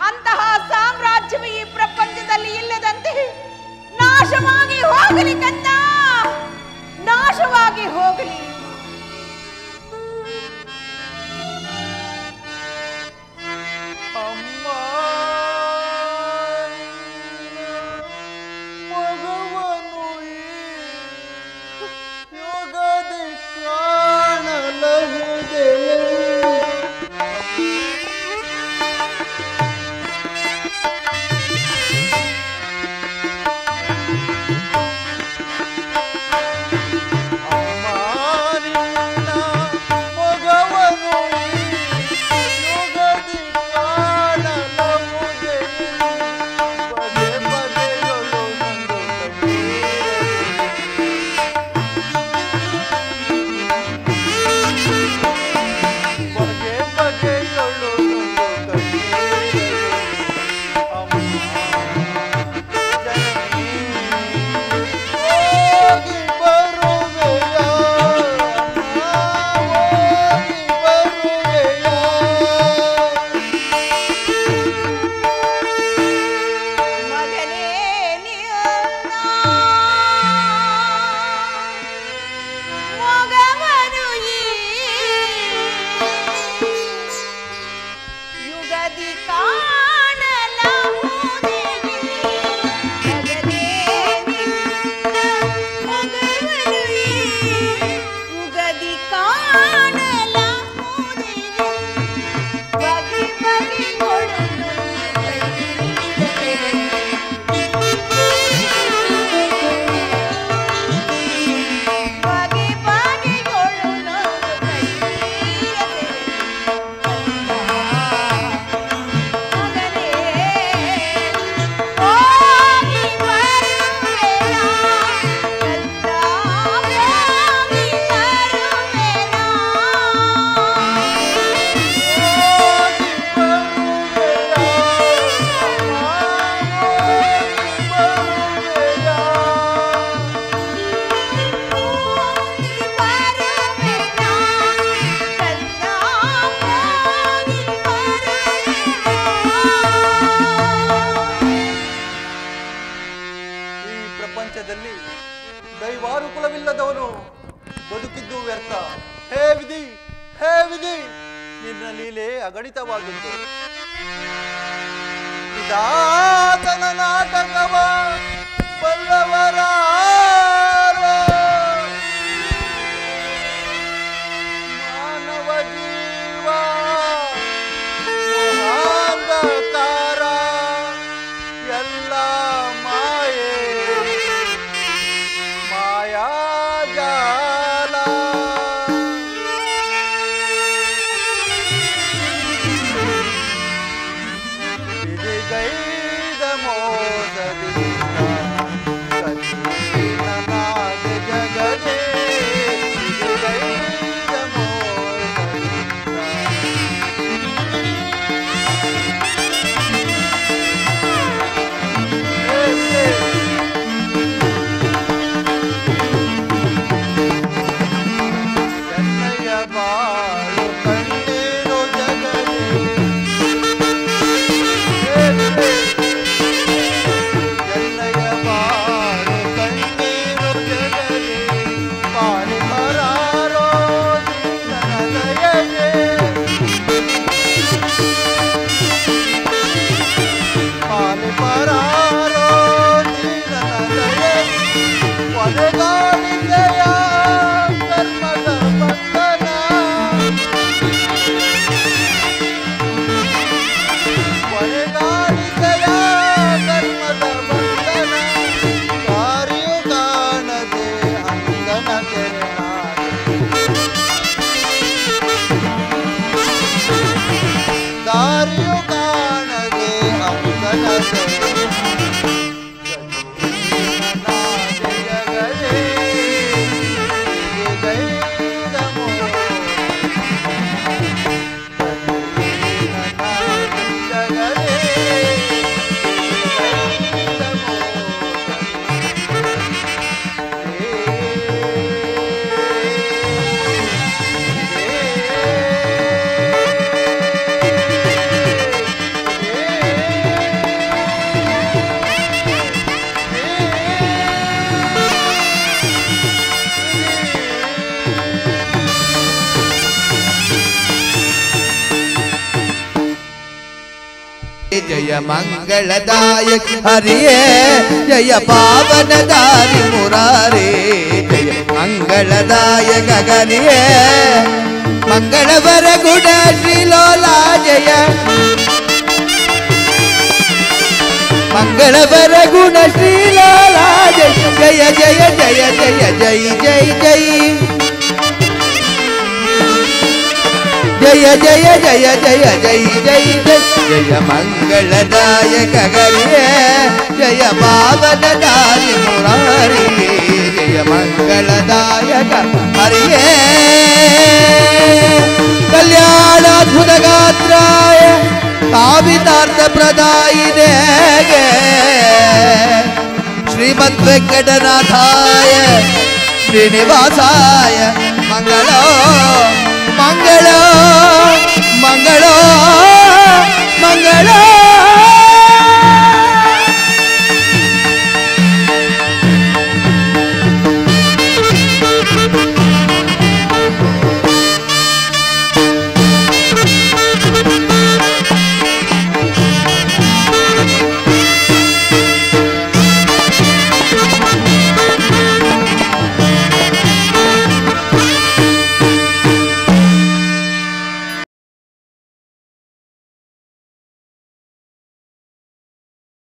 ಅಂತಹ ಸಾಮ್ರಾಜ್ಯವೇ ಈ ಪ್ರಪಂಚದಲ್ಲಿ ಇಲ್ಲದಂತೆ ನಾಶವಾಗಿ ಹೋಗಲಿ ಕಂದ, ನಾಶವಾಗಿ ಹೋಗಲಿ. ಅಮ್ಮ, ಮಗವನ್ನು ಈ ಯೋಗದಿ ಕಾಣಲಹುದೇ? ದೈವಾನುಕೂಲವಿಲ್ಲದವನು ಬದುಕಿದ್ದು ವ್ಯರ್ಥ. ಹೇ ವಿಧಿ, ಹೇ ವಿಧಿ, ನಿನ್ನ ಲೀಲೆ ಅಗಣಿತವಾದದ್ದು. ಇದಾತನ ನಾಟಕವ ಬಲ್ಲವರ ಮಾನವ ಜೀವ ಮಹಾಂಧಕಾರ ಎಲ್ಲ ಮಾಯೆ ಮಾಯಾಜಾಲ. ವಿಧಿಗೈದ ಮೋಸದಿ ಜಯ ಮಂಗಳದಾಯಕ ಹರಿಯೇ ಜಯ ಪಾವನದಾರಿ ಮುರಾರೇ ಜಯ ಮಂಗಳದಾಯಕ ಹರಿಯೇ ಮಂಗಳವರ ಗುಣ ಶ್ರೀಲೋಲಾ ಜಯ ಮಂಗಳವರ ಗುಣ ಶ್ರೀಲೋಲಾ ಜಯ ಜಯ ಜಯ ಜಯ ಜಯ ಜಯ ಜಯ ಜಯ ಜಯ ಜಯ ಜಯ ಜಯ ಜಯ ಜಯ ಜಯ ಮಂಗಳದಾಯಕ ಹರಿಯೇ ಜಯ ಪಾವನದಾರಿ ಮುರಾರಿ ಜಯ ಮಂಗಳದಾಯಕ ಹರಿಯೇ ಕಲ್ಯಾಣಾದ್ಭುತ ಗಾತ್ರಾಯ ಕಾವಿತಾರ್ಥ ಪ್ರದಾಯಿನೇ ಶ್ರೀಮದ್ ವೆಂಕಟನಾಥಾಯ ಶ್ರೀನಿವಾಸಾಯ ಮಂಗಳೋ ಮಂಗಳೋ